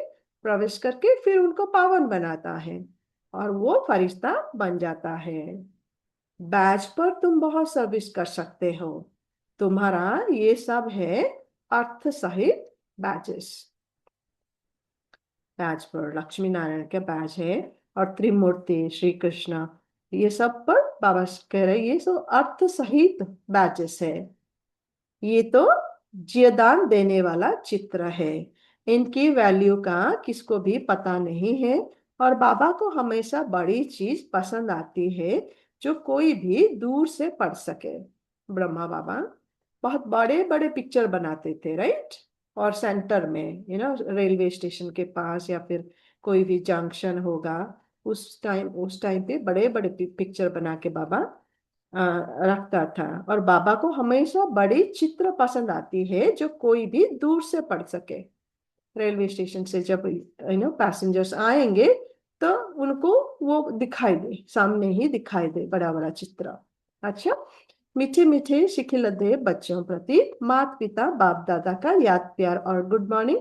प्रवेश करके फिर उनको पावन बनाता है और वो फरिश्ता बन जाता है। बैच पर तुम बहुत सर्विस कर सकते हो, तुम्हारा ये सब है अर्थ सहित बैचेस। बैच पर लक्ष्मी नारायण का बैच है और त्रिमूर्ति श्री कृष्ण, ये सब पर बाबा कह रहे ये सब अर्थ सहित बैचेस है। ये तो जियदान देने वाला चित्र है, इनकी वैल्यू का किसको भी पता नहीं है। और बाबा को हमेशा बड़ी चीज पसंद आती है जो कोई भी दूर से पढ़ सके। ब्रह्मा बाबा बहुत बड़े बड़े पिक्चर बनाते थे, राइट, और सेंटर में रेलवे स्टेशन के पास या फिर कोई भी जंक्शन होगा, उस टाइम पे बड़े बड़े पिक्चर बना के बाबा रखता था। और बाबा को हमेशा बड़ी चित्र पसंद आती है जो कोई भी दूर से पढ़ सके। रेलवे स्टेशन से जब पैसेंजर्स आएंगे तो उनको वो दिखाई दे, सामने ही दिखाई दे बड़ा बड़ा चित्र। अच्छा, मीठे मीठे शिखिलदे बच्चों प्रति माता पिता बाप दादा का याद प्यार और गुड मॉर्निंग।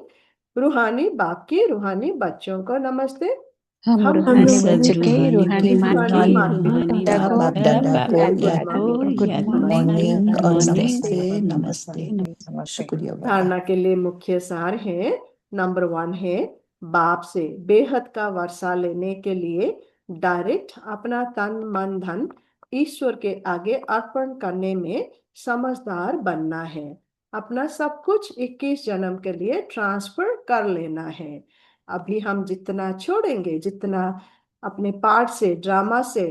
रूहानी बाप के रूहानी बच्चों को नमस्ते। हम रूहानी बच्चों के रूहानी माँ माता बाप दादा को गुड मॉर्निंग और नमस्ते। नमस्ते। शुक्रिया बाबा। धारणा के लिए मुख्य सार है, नंबर 1 है बाप से बेहद का वर्षा लेने के लिए डायरेक्ट अपना तन मन धन ईश्वर के आगे अर्पण करने में समझदार बनना है। अपना सब कुछ 21 जन्म के लिए ट्रांसफर कर लेना है। अभी हम जितना छोड़ेंगे, जितना अपने पार्ट से, ड्रामा से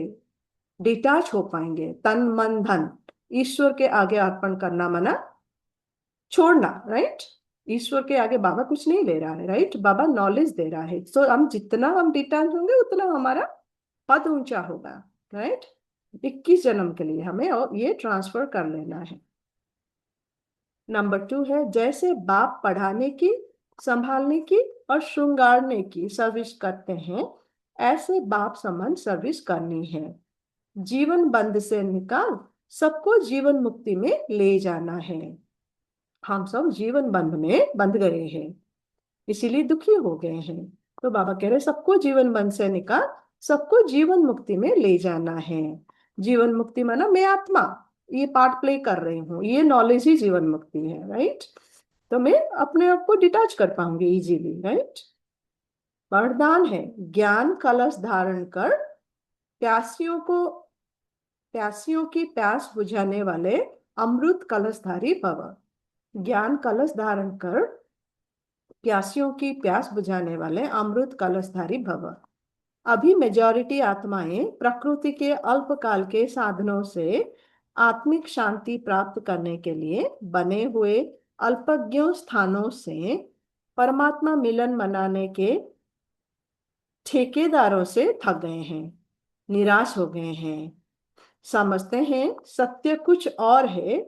डिटैच हो पाएंगे, तन मन धन ईश्वर के आगे अर्पण करना मना छोड़ना, राइट। ईश्वर के आगे बाबा कुछ नहीं ले रहा है, राइट, बाबा नॉलेज दे रहा है। सो हम जितना हम डिटैच होंगे उतना हमारा पद ऊंचा होगा, राइट। 21 जन्म के लिए हमें और ये ट्रांसफर कर लेना है। नंबर 2 है जैसे बाप पढ़ाने की, संभालने की और श्रृंगारने की सर्विस करते हैं, ऐसे बाप समान सर्विस करनी है। जीवन बंध से निकाल सबको जीवन मुक्ति में ले जाना है। हम सब जीवन बंध में बंध गए हैं, इसीलिए दुखी हो गए हैं। तो बाबा कह रहे सबको जीवन बंध से निकाल सबको जीवन मुक्ति में ले जाना है। जीवन मुक्ति माना मैं आत्मा ये पार्ट प्ले कर रही हूँ, ये नॉलेज ही जीवन मुक्ति है, राइट। तो मैं अपने आप को डिटैच कर पाऊंगी इजीली, राइट। वरदान है ज्ञान कलश धारण कर प्यासियों की प्यास बुझाने वाले अमृत कलशधारी भव। ज्ञान कलश धारण कर प्यासियों की प्यास बुझाने वाले अमृत कलशधारी भव। अभी मेजॉरिटी आत्माएं प्रकृति के अल्पकाल के साधनों से आत्मिक शांति प्राप्त करने के लिए बने हुए अल्पज्ञों स्थानों से परमात्मा मिलन मनाने के ठेकेदारों से थक गए हैं, निराश हो गए हैं। समझते हैं सत्य कुछ और है,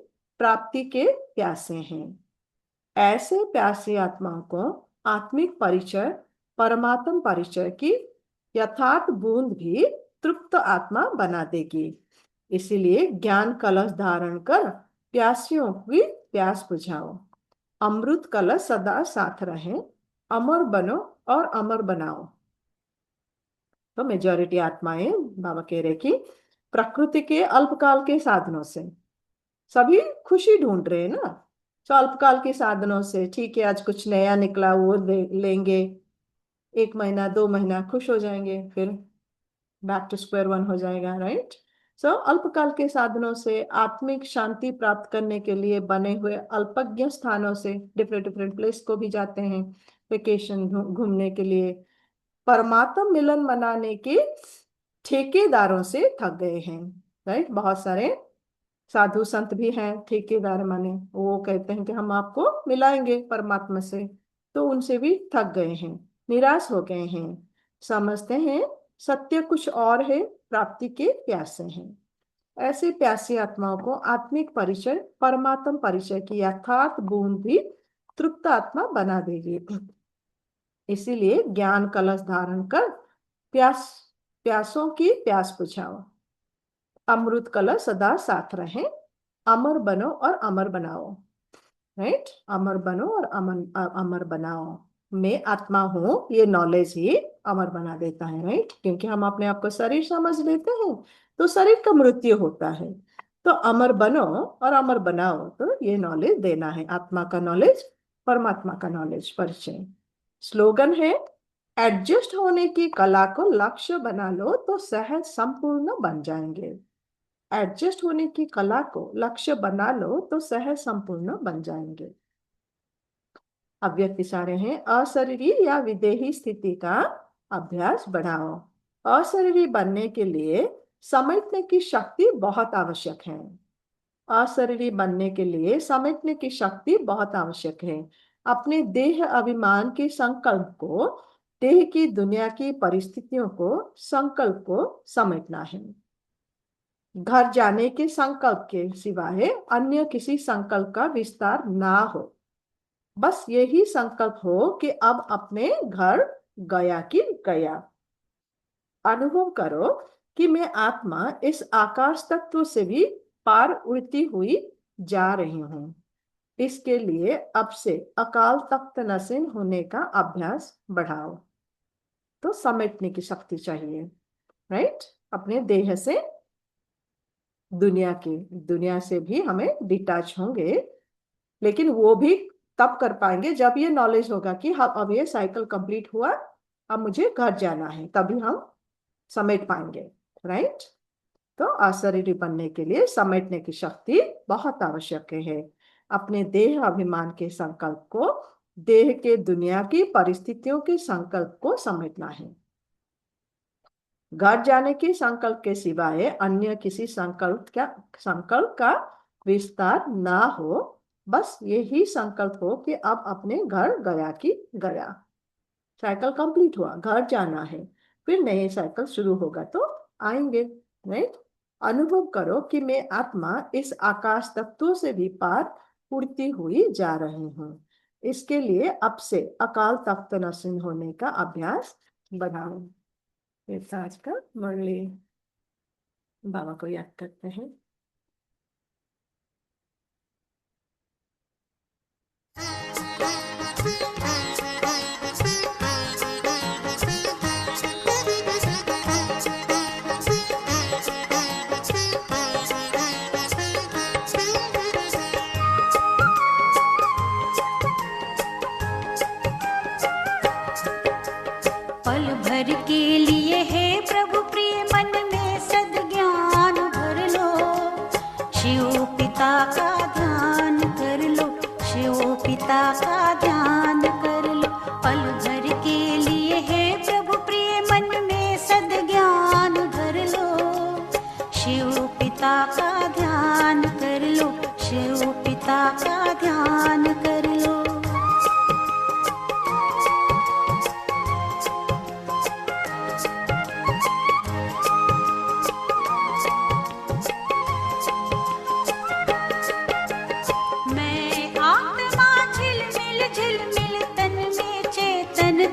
प्राप्ति के प्यासे हैं। ऐसे प्यासी आत्माओं को आत्मिक परिचय, परमात्म परिचय की यथार्थ बूंद भी तृप्त आत्मा बना देगी। इसीलिए ज्ञान कलश धारण कर प्यासियों की प्यास बुझाओ। अमृत कलश सदा साथ रहे, अमर बनो और अमर बनाओ। तो मेजॉरिटी आत्माएं, बाबा कह रहे कि प्रकृति के अल्पकाल के साधनों से सभी खुशी ढूंढ रहे हैं ना। तो अल्पकाल के साधनों से ठीक है, आज कुछ नया निकला वो लेंगे, 1 महीना 2 महीना खुश हो जाएंगे, फिर बैक टू स्क्वायर वन हो जाएगा, राइट। सो अल्पकाल के साधनों से आत्मिक शांति प्राप्त करने के लिए बने हुए अल्पज्ञ स्थानों से डिफरेंट डिफरेंट प्लेस को भी जाते हैं वेकेशन घूमने के लिए। परमात्मा मिलन मनाने के ठेकेदारों से थक गए हैं, राइट। बहुत सारे साधु संत भी हैं ठेकेदार माने, वो कहते हैं कि हम आपको मिलाएंगे परमात्मा से, तो उनसे भी थक गए हैं, निराश हो गए हैं। समझते हैं सत्य कुछ और है, प्राप्ति के प्यासे हैं। ऐसे प्यासी आत्माओं को आत्मिक परिचय, परमात्म परिचय की यथार्थ बूंद भी तृप्त आत्मा बना देगी। इसीलिए ज्ञान कलश धारण कर प्यासों की प्यास बुझाओ। अमृत कलश सदा साथ रहे, अमर बनो और अमर बनाओ, राइट। अमर बनो और अमर बनाओ। मैं आत्मा हूं, ये नॉलेज ही अमर बना देता है, राइट। क्योंकि हम अपने आप को शरीर समझ लेते हैं तो शरीर का मृत्यु होता है। तो अमर बनो और अमर बनाओ, तो ये नॉलेज देना है, आत्मा का नॉलेज, परमात्मा का नॉलेज, परिचय। स्लोगन है, एडजस्ट होने की कला को लक्ष्य बना लो तो सहज संपूर्ण बन जाएंगे। एडजस्ट होने की कला को लक्ष्य बना लो तो सहज संपूर्ण बन जाएंगे। अव्यक्त इशारे हैं, अशरीरी या विदेही स्थिति का अभ्यास बढ़ाओ। अशरीरी बनने के लिए समेटने की शक्ति बहुत आवश्यक है। अशरीरी बनने के लिए समेटने की शक्ति बहुत आवश्यक है। अपने देह अभिमान के संकल्प को, देह की दुनिया की परिस्थितियों को, संकल्प को समेटना है। घर जाने के संकल्प के सिवाय अन्य किसी संकल्प का विस्तार ना हो। बस यही संकल्प हो कि अब अपने घर गया कि गया। अनुभव करो कि मैं आत्मा इस आकाश तत्व से भी पार उड़ती हुई जा रही हूं। इसके लिए अब से अकाल तख्त नसीन होने का अभ्यास बढ़ाओ। तो समेटने की शक्ति चाहिए, राइट। अपने देह से, दुनिया से भी हमें डिटैच होंगे, लेकिन वो भी तब कर पाएंगे जब ये नॉलेज होगा कि हाँ, अब ये साइकिल कंप्लीट हुआ, अब मुझे घर जाना है, तभी हम समेट पाएंगे, राइट। तो अशरीरी बनने के लिए समेटने की शक्ति बहुत आवश्यक है। अपने देह अभिमान के संकल्प को, देह के दुनिया की परिस्थितियों के संकल्प को समेटना है। घर जाने के संकल्प के सिवाय अन्य किसी संकल्प का विस्तार ना हो। बस यही संकल्प हो कि अब अपने घर गया कि गया। साइकिल कंप्लीट हुआ, घर जाना है, फिर नए साइकिल शुरू होगा तो आएंगे, राइट। अनुभव करो कि मैं आत्मा इस आकाश तत्वों से भी पार उड़ती हुई जा रही हूँ। इसके लिए अब से अकाल तख्त नसीन होने का अभ्यास बनाओ। आज का मुरली बाबा को याद करते हैं। पल भर के लिए है प्रभु प्रिय, मन में सद्ज्ञान भर लो। शिव पिता का ध्यान कर लो, शिव पिता का ध्यान कर लो। पल भर के लिए है प्रभु प्रिय, मन में सद्ज्ञान भर लो। शिव पिता का ध्यान कर लो, शिव पिता का ध्यान कर लो।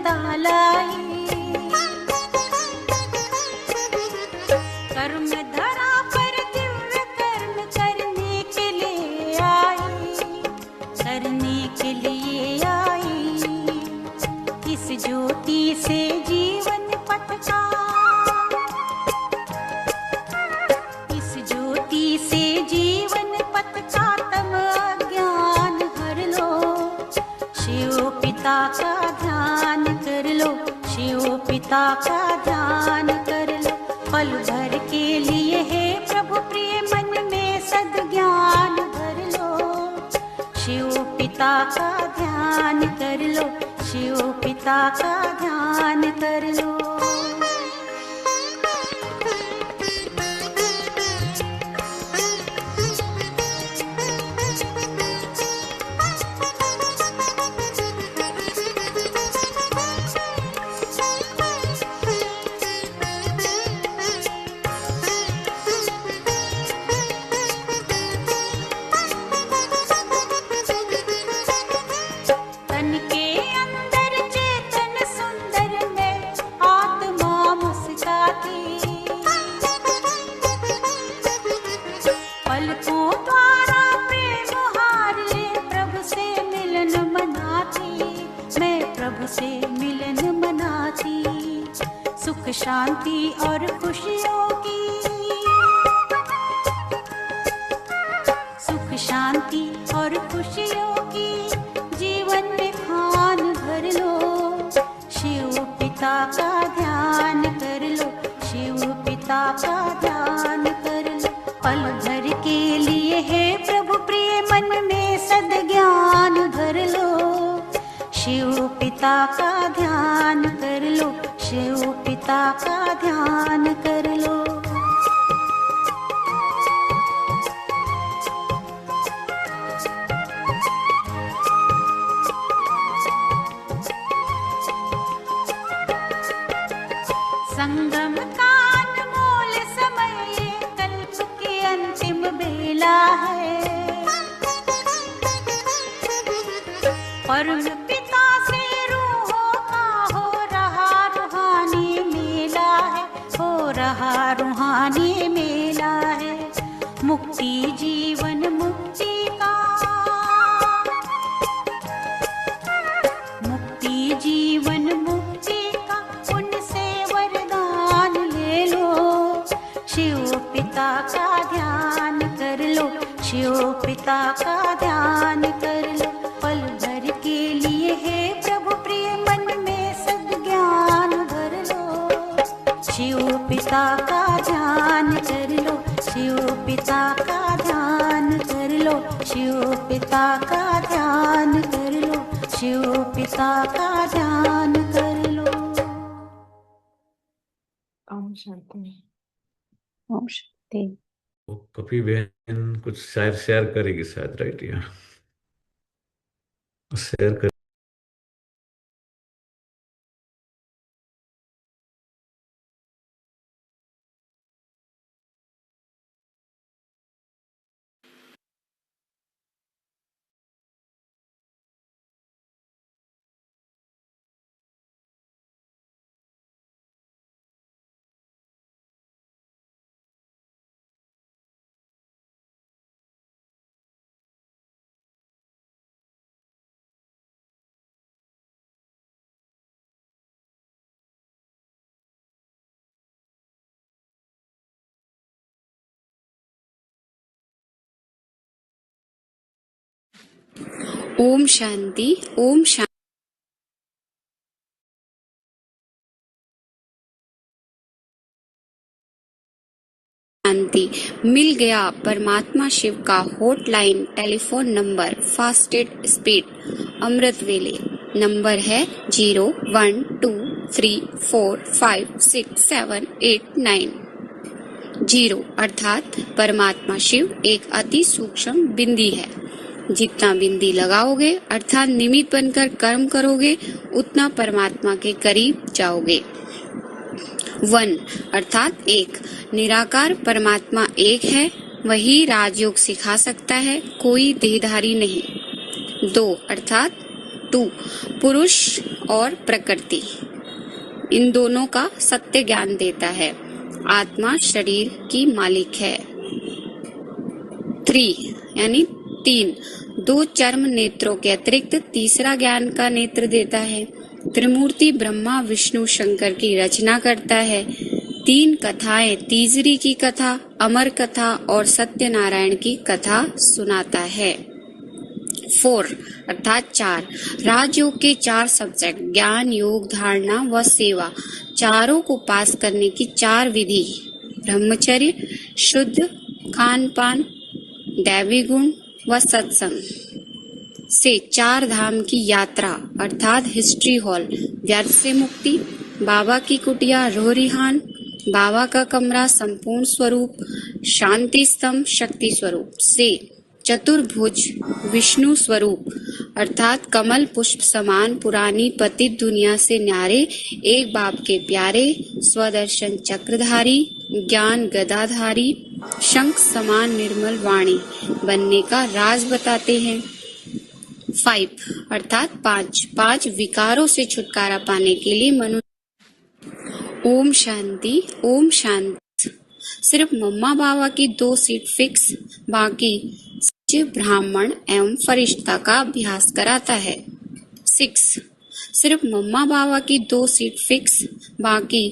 ममता लाई। कर्म धरा पर दिव्य कर्म करने के लिए आई, करने के लिए आई। इस ज्योति से जीवन पथ का, इस ज्योति से जीवन पथ का तम अज्ञान हर लो। शिव पिता का ध्यान कर लो, शिव पिता का ध्यान कर लो। पल भर के लिए है प्रभु प्रिय मन में सद्ज्ञान भर लो। शिव पिता का ध्यान कर लो, शिव पिता का ध्यान कर लो। तन के अंदर चेतन सुंदर में आत्मा मुस्काती, पलकों द्वारा प्रेम हार ले प्रभु से मिलन मनाती। मैं प्रभु से मिलन मनाती। सुख शांति और खुशियों की, सुख शांति और खुशियों की जीवन में खान भर लो। शिव पिता का ध्यान कर लो, शिव पिता का ध्यान कर लो। पल भर के लिए है प्रभु प्रिय मन में सद्ज्ञान भर लो। शिव पिता का ध्यान कर लो, शिव पिता का ध्यान कर लो। संगम का अनमोल समय ये कल्प की अंतिम बेला है। परम पिता से रूहों का हो रहा रूहानी मेला है, हो रहा रूहानी मेला है। मुक्ति जीवन मुक्ति का, मुक्ति जीवन मुक्ति का उनसे वरदान ले लो। शिव पिता का ध्यान कर लो, शिव पिता का ध्यान कर लो। पल भर के लिए है प्रभु प्रिय मन में सद्ज्ञान भर लो। शिव पिता का ध्यान कर लो, शिव पिता का ध्यान कर लो, शिव पिता का ध्यान कर लो, शिव पिता का ध्यान कर लो। ओम शांति। ओम शांति। वो कभी बहन कुछ शायद शेयर करेगी शायद, राइट? या शेयर कर। ओम शांति। ओम शांति। मिल गया परमात्मा शिव का hotline telephone number, fastest speed अमृत वेले। नंबर है 0123456789। 0 अर्थात परमात्मा शिव एक अति सूक्ष्म बिंदी है। जितना बिंदी लगाओगे अर्थात निमित्त बनकर कर्म करोगे उतना परमात्मा के करीब जाओगे। 1 अर्थात 1 निराकार परमात्मा एक है, वही राजयोग सिखा सकता है, कोई देहधारी नहीं। 2 अर्थात 2 पुरुष और प्रकृति, इन दोनों का सत्य ज्ञान देता है। आत्मा शरीर की मालिक है। 3 यानी 3 2 चर्म नेत्रों के अतिरिक्त तीसरा ज्ञान का नेत्र देता है। त्रिमूर्ति ब्रह्मा विष्णु शंकर की रचना करता है। 3 कथाएं, तीसरी की कथा, अमर कथा और सत्यनारायण की कथा सुनाता है। 4 अर्थात 4 राजयोग के 4 सब्जेक्ट ज्ञान, योग, धारणा व सेवा, चारों को पास करने की 4 विधि, ब्रह्मचर्य, शुद्ध खान पान, दैवी गुण व सत्संग से 4 धाम की यात्रा अर्थात हिस्ट्री हॉल, व्यर्थ से मुक्ति, बाबा की कुटिया रोहरिहान, बाबा का कमरा संपूर्ण स्वरूप, शांति स्तंभ शक्ति स्वरूप से चतुर्भुज विष्णु स्वरूप अर्थात कमल पुष्प समान पुरानी पतित दुनिया से न्यारे एक बाप के प्यारे, स्वदर्शन चक्रधारी, ज्ञान गदाधारी, शंख समान निर्मल वाणी बनने का राज बताते हैं। 5 अर्थात 5 विकारों से छुटकारा पाने के लिए मनुष्य। ओम शांति, ओम शांति। सिर्फ मम्मा बाबा की 2 सीट फिक्स, बाकी ब्राह्मण एवं फरिश्ता का अभ्यास कराता है। 6 सिर्फ मम्मा बाबा की 2 सीट फिक्स, बाकी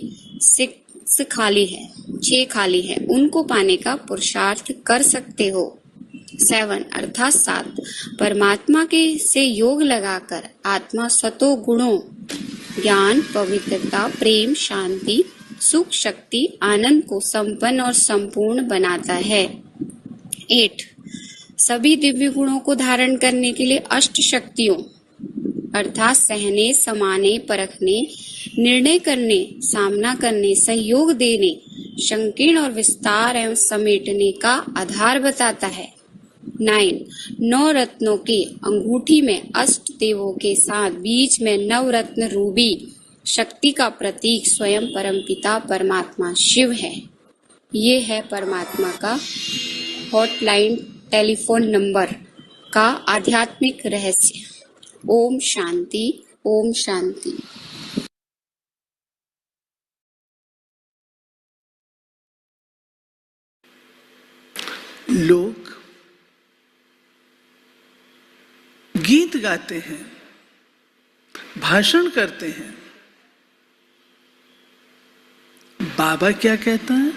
6 खाली है, 6 खाली है, उनको पाने का पुरुषार्थ कर सकते हो। 7 अर्थात 7 परमात्मा के से योग लगाकर आत्मा सतो गुणों ज्ञान, पवित्रता, प्रेम, शांति, सुख, शक्ति, आनंद को संपन्न और संपूर्ण बनाता है। 8 सभी दिव्य गुणों को धारण करने के लिए अष्ट शक्तियों अर्थात सहने, समाने, परखने, निर्णय करने, सामना करने, सहयोग देने, संकीर्ण और विस्तार एवं समेटने का आधार बताता है। 9 रत्नों की अंगूठी में अष्ट देवों के साथ बीच में नवरत्न रूबी शक्ति का प्रतीक स्वयं परमपिता परमात्मा शिव है। ये है परमात्मा का हॉटलाइन टेलीफोन नंबर का आध्यात्मिक रहस्य। ओम शांति, ओम शांति। लोग गीत गाते हैं, भाषण करते हैं। बाबा क्या कहता है?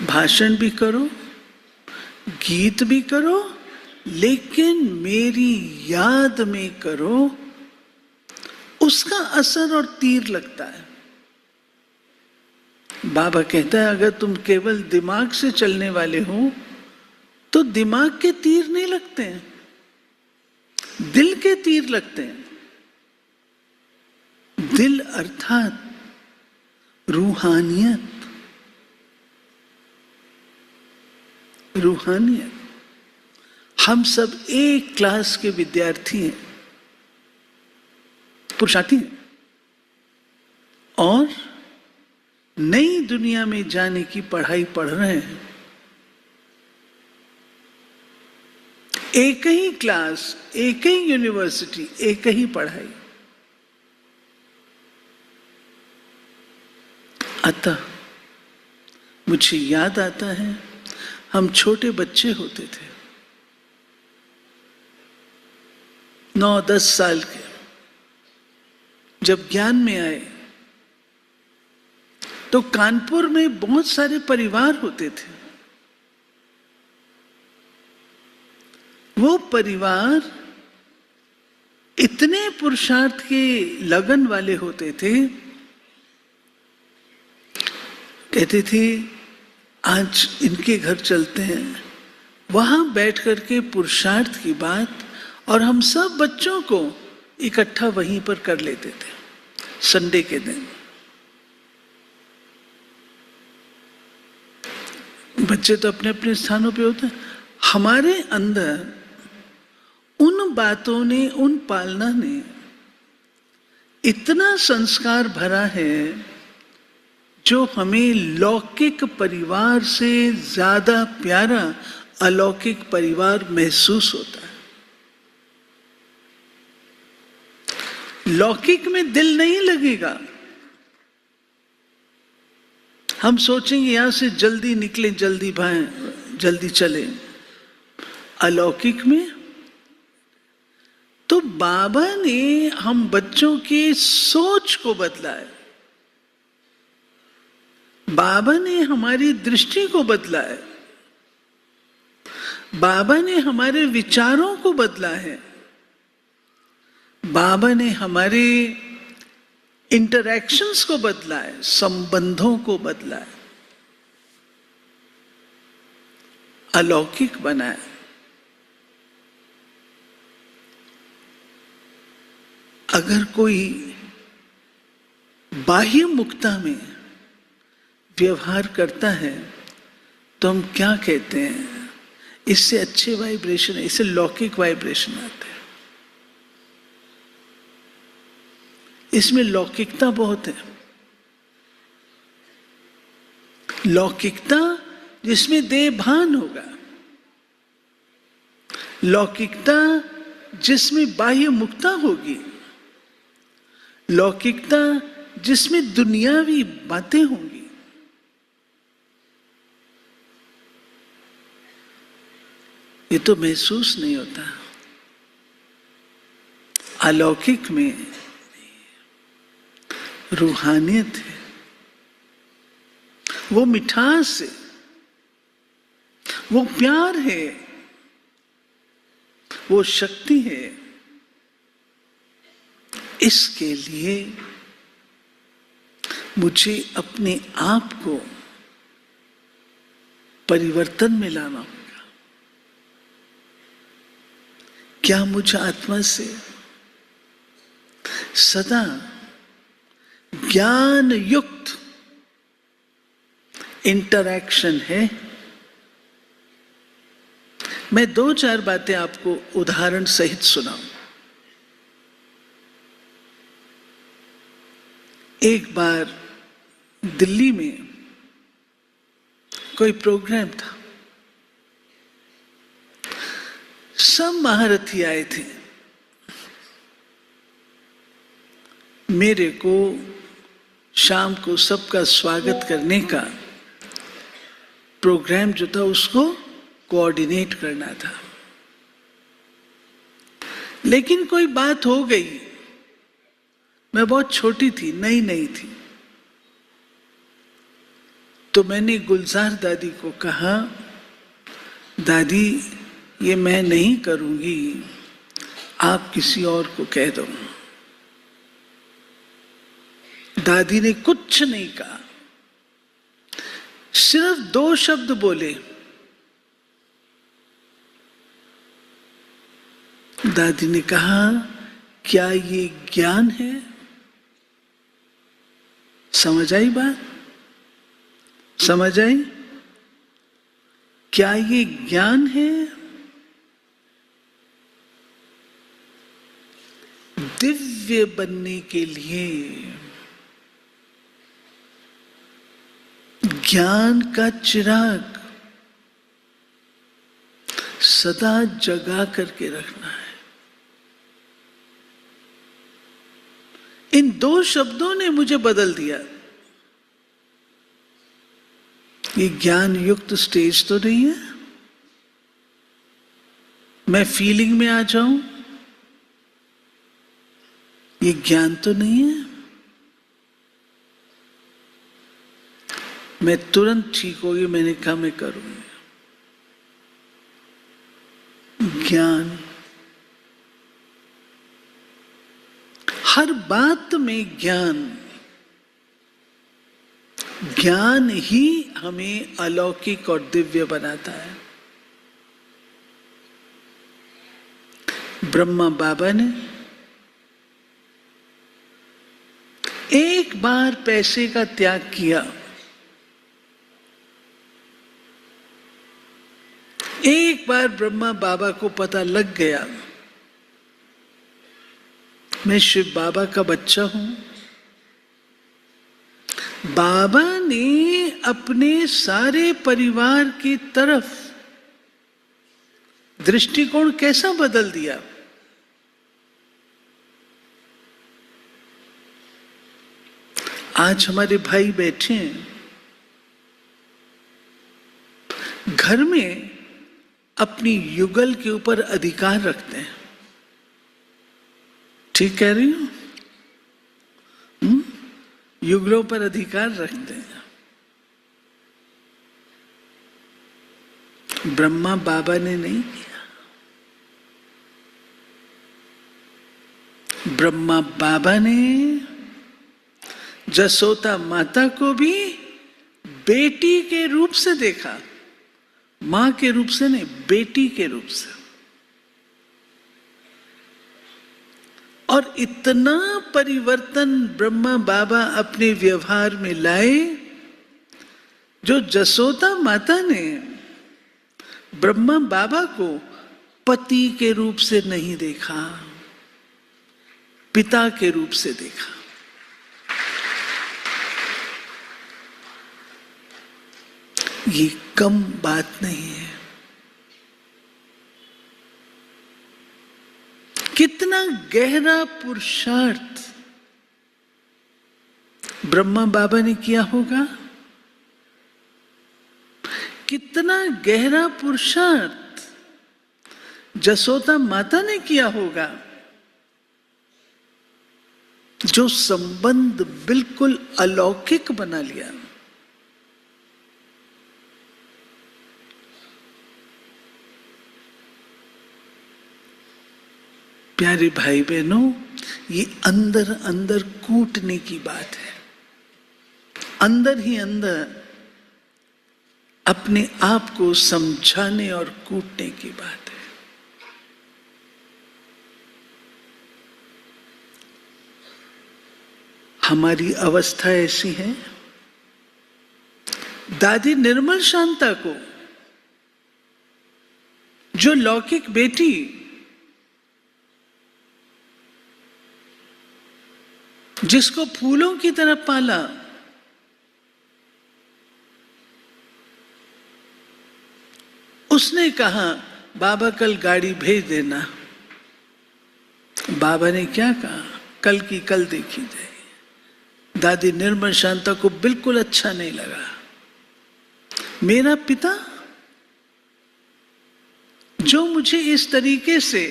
भाषण भी करो, गीत भी करो, लेकिन मेरी याद में करो। उसका असर और तीर लगता है। बाबा कहता है अगर तुम केवल दिमाग से चलने वाले हो तो दिमाग के तीर नहीं लगते हैं, दिल के तीर लगते हैं। दिल अर्थात रूहानियत, रूहानियत। हम सब एक क्लास के विद्यार्थी हैं, पुरुषार्थी हैं और नई दुनिया में जाने की पढ़ाई पढ़ रहे हैं। एक ही क्लास, एक ही यूनिवर्सिटी, एक ही पढ़ाई। अतः मुझे याद आता है हम छोटे बच्चे होते थे, 9-10 साल के। जब ज्ञान में आए तो कानपुर में बहुत सारे परिवार होते थे। वो परिवार इतने पुरुषार्थ के लगन वाले होते थे, कहते थे आज इनके घर चलते हैं, वहां बैठ करके पुरुषार्थ की बात और हम सब बच्चों को इकट्ठा वहीं पर कर लेते थे संडे के दिन। बच्चे तो अपने अपने स्थानों पे होते हैं। हमारे अंदर उन बातों ने, उन पालना ने इतना संस्कार भरा है जो हमें लौकिक परिवार से ज्यादा प्यारा अलौकिक परिवार महसूस होता है। लौकिक में दिल नहीं लगेगा। हम सोचेंगे यहां से जल्दी निकले, जल्दी भाएं, जल्दी चले। अलौकिक में तो बाबा ने हम बच्चों की सोच को बदला है, बाबा ने हमारी दृष्टि को बदला है, बाबा ने हमारे विचारों को बदला है, बाबा ने हमारे इंटरैक्शंस को बदला है, संबंधों को बदला है, अलौकिक बनाया। अगर कोई बाह्य मुक्ता में व्यवहार करता है तो हम क्या कहते हैं, इससे अच्छे वाइब्रेशन है, इससे लौकिक वाइब्रेशन आते हैं, इसमें लौकिकता बहुत है। लौकिकता जिसमें देह भान होगा, लौकिकता जिसमें बाह्य मुक्ता होगी, लौकिकता जिसमें दुनियावी बातें होंगी। ये तो महसूस नहीं होता। अलौकिक में रूहानियत है, वो मिठास है, वो प्यार है, वो शक्ति है। इसके लिए मुझे अपने आप को परिवर्तन में लाना होगा। क्या मुझ आत्मा से सदा ज्ञान युक्त इंटरैक्शन है? मैं 2-4 बातें आपको उदाहरण सहित सुनाऊं। एक बार दिल्ली में कोई प्रोग्राम था, सब महारथी आए थे। मेरे को शाम को सबका स्वागत करने का प्रोग्राम जो था उसको कोऑर्डिनेट करना था, लेकिन कोई बात हो गई। मैं बहुत छोटी थी, नई थी, तो मैंने गुलजार दादी को कहा, दादी ये मैं नहीं करूंगी, आप किसी और को कह दो। दादी ने कुछ नहीं कहा, सिर्फ 2 शब्द बोले। दादी ने कहा, क्या ये ज्ञान है? समझ आई बात? समझ आई? क्या ये ज्ञान है? दिव्य बनने के लिए ज्ञान का चिराग सदा जगा करके रखना है। इन 2 शब्दों ने मुझे बदल दिया। ये ज्ञान युक्त स्टेज तो नहीं है, मैं फीलिंग में आ जाऊं, ये ज्ञान तो नहीं है। मैं तुरंत ठीक होगी, मैंने कहा मैं करूंगी। ज्ञान हर बात में ज्ञान ही हमें अलौकिक और दिव्य बनाता है। ब्रह्मा बाबा ने एक बार पैसे का त्याग किया, एक बार ब्रह्मा बाबा को पता लग गया मैं शिव बाबा का बच्चा हूं। बाबा ने अपने सारे परिवार की तरफ दृष्टिकोण कैसा बदल दिया? आज हमारे भाई बैठे हैं, घर में अपनी युगल के ऊपर अधिकार रखते हैं। ठीक कह रही हूं? युगलों पर अधिकार रखते हैं। ब्रह्मा बाबा ने नहीं किया। ब्रह्मा बाबा ने जसोदा माता को भी बेटी के रूप से देखा, मां के रूप से नहीं, बेटी के रूप से। और इतना परिवर्तन ब्रह्मा बाबा अपने व्यवहार में लाए, जो जसोदा माता ने ब्रह्मा बाबा को पति के रूप से नहीं देखा, पिता के रूप से देखा। ये कम बात नहीं है। कितना गहरा पुरुषार्थ ब्रह्मा बाबा ने किया होगा, कितना गहरा पुरुषार्थ जसोदा माता ने किया होगा, जो संबंध बिल्कुल अलौकिक बना लिया। प्यारे भाई बहनों, ये अंदर अंदर कूटने की बात है। अंदर ही अंदर अपने आप को समझाने और कूटने की बात है। हमारी अवस्था ऐसी है, दादी निर्मल शांता को, जो लौकिक बेटी जिसको फूलों की तरह पाला, उसने कहा बाबा कल गाड़ी भेज देना। बाबा ने क्या कहा? कल की कल देखी जाएगी। दादी निर्मल शांता को बिल्कुल अच्छा नहीं लगा। मेरा पिता जो मुझे इस तरीके से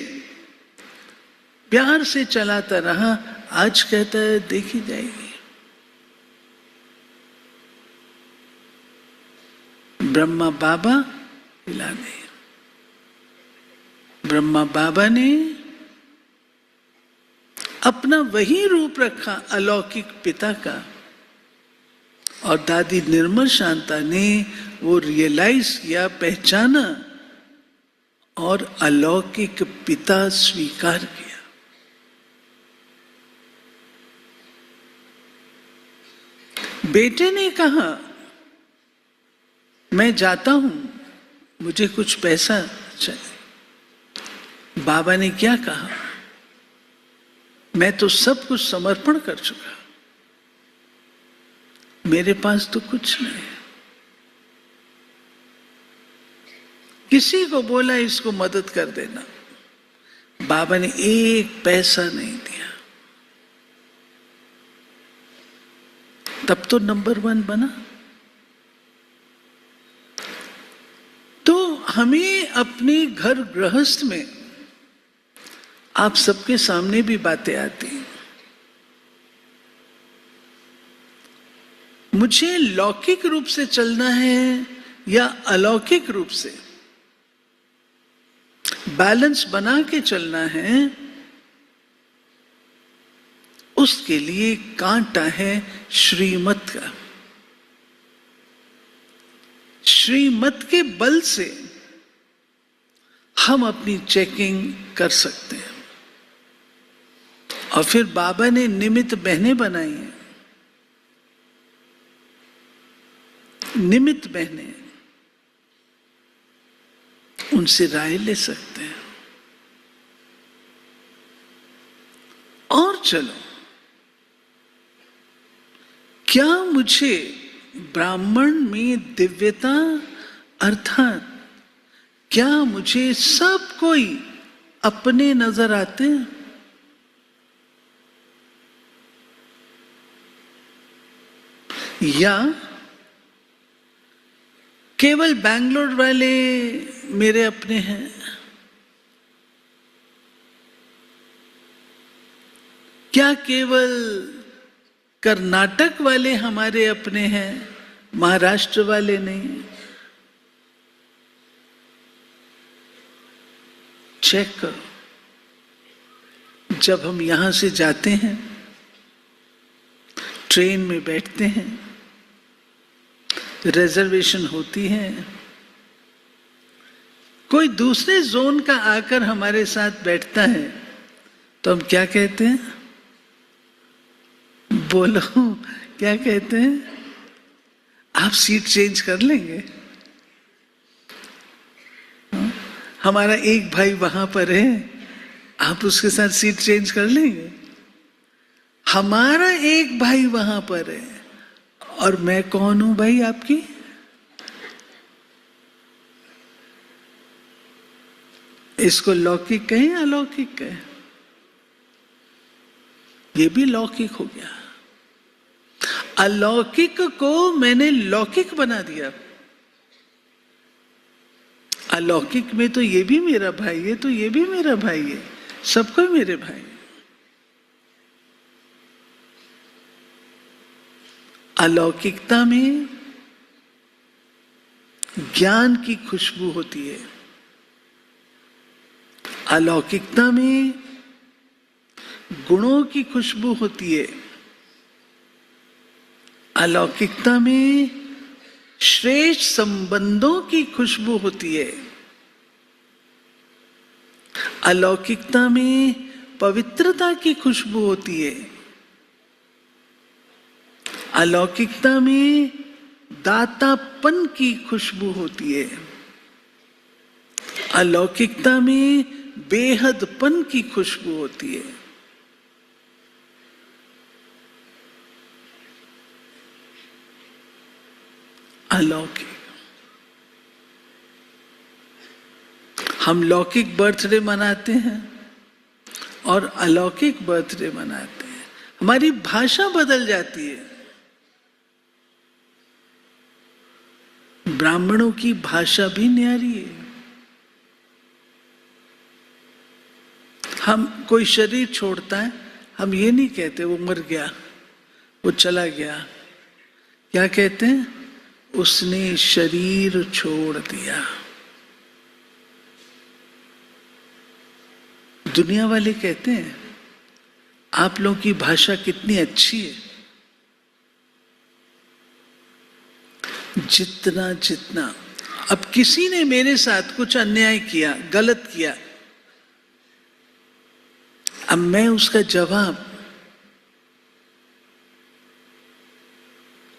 प्यार से चलाता रहा, आज कहता है देखी जाएगी। ब्रह्मा बाबा हिला नहीं। ब्रह्मा बाबा ने अपना वही रूप रखा अलौकिक पिता का, और दादी निर्मल शांता ने वो रियलाइज किया, पहचाना और अलौकिक पिता स्वीकार किया। बेटे ने कहा मैं जाता हूं, मुझे कुछ पैसा चाहिए। बाबा ने क्या कहा? मैं तो सब कुछ समर्पण कर चुका, मेरे पास तो कुछ नहीं। किसी को बोला इसको मदद कर देना, बाबा ने एक पैसा नहीं दिया। तब तो नंबर 1 बना। तो हमें अपने घर गृहस्थ में आप सबके सामने भी बातें आती हैं। मुझे लौकिक रूप से चलना है या अलौकिक रूप से, बैलेंस बना के चलना है, उसके लिए कांटा है श्रीमत का। श्रीमत के बल से हम अपनी चेकिंग कर सकते हैं। और फिर बाबा ने निमित्त बहनें बनाई हैं। निमित्त बहनें, उनसे राय ले सकते हैं। और चलो, क्या मुझे ब्राह्मण में दिव्यता, अर्थात क्या मुझे सब कोई अपने नजर आते? या केवल बैंगलोर वाले मेरे अपने हैं, क्या केवल कर्नाटक वाले हमारे अपने हैं, महाराष्ट्र वाले नहीं? चेक करो। जब हम यहां से जाते हैं, ट्रेन में बैठते हैं, रिजर्वेशन होती है, कोई दूसरे जोन का आकर हमारे साथ बैठता है, तो हम क्या कहते हैं? बोलो, क्या कहते हैं? आप सीट चेंज कर लेंगे? हमारा एक भाई वहां पर है, आप उसके साथ सीट चेंज कर लेंगे? हमारा एक भाई वहां पर है, और मैं कौन हूं भाई आपकी? इसको लौकिक कहें अलौकिक कहें? ये भी लौकिक हो गया। अलौकिक को मैंने लौकिक बना दिया। अलौकिक में तो ये भी मेरा भाई है, तो ये भी मेरा भाई है, सबको मेरे भाई। अलौकिकता में ज्ञान की खुशबू होती है, अलौकिकता में गुणों की खुशबू होती है, अलौकिकता में श्रेष्ठ संबंधों की खुशबू होती है, अलौकिकता में पवित्रता की खुशबू होती है, अलौकिकता में दातापन की खुशबू होती है, अलौकिकता में बेहदपन की खुशबू होती है। अलौकिक। हम लौकिक बर्थडे मनाते हैं और अलौकिक बर्थडे मनाते हैं, हमारी भाषा बदल जाती है। ब्राह्मणों की भाषा भी न्यारी है। हम कोई शरीर छोड़ता है, हम ये नहीं कहते वो मर गया, वो चला गया, क्या कहते हैं? उसने शरीर छोड़ दिया। दुनिया वाले कहते हैं आप लोगों की भाषा कितनी अच्छी है। जितना जितना अब किसी ने मेरे साथ कुछ अन्याय किया, गलत किया, अब मैं उसका जवाब,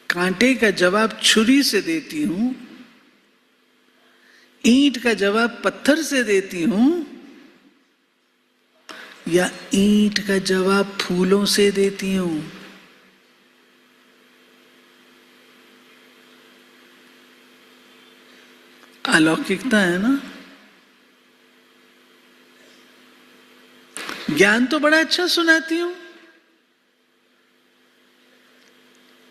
कांटे का जवाब छुरी से देती हूं, ईंट का जवाब पत्थर से देती हूं, या ईंट का जवाब फूलों से देती हूं? अलौकिकता है ना। ज्ञान तो बड़ा अच्छा सुनाती हूं,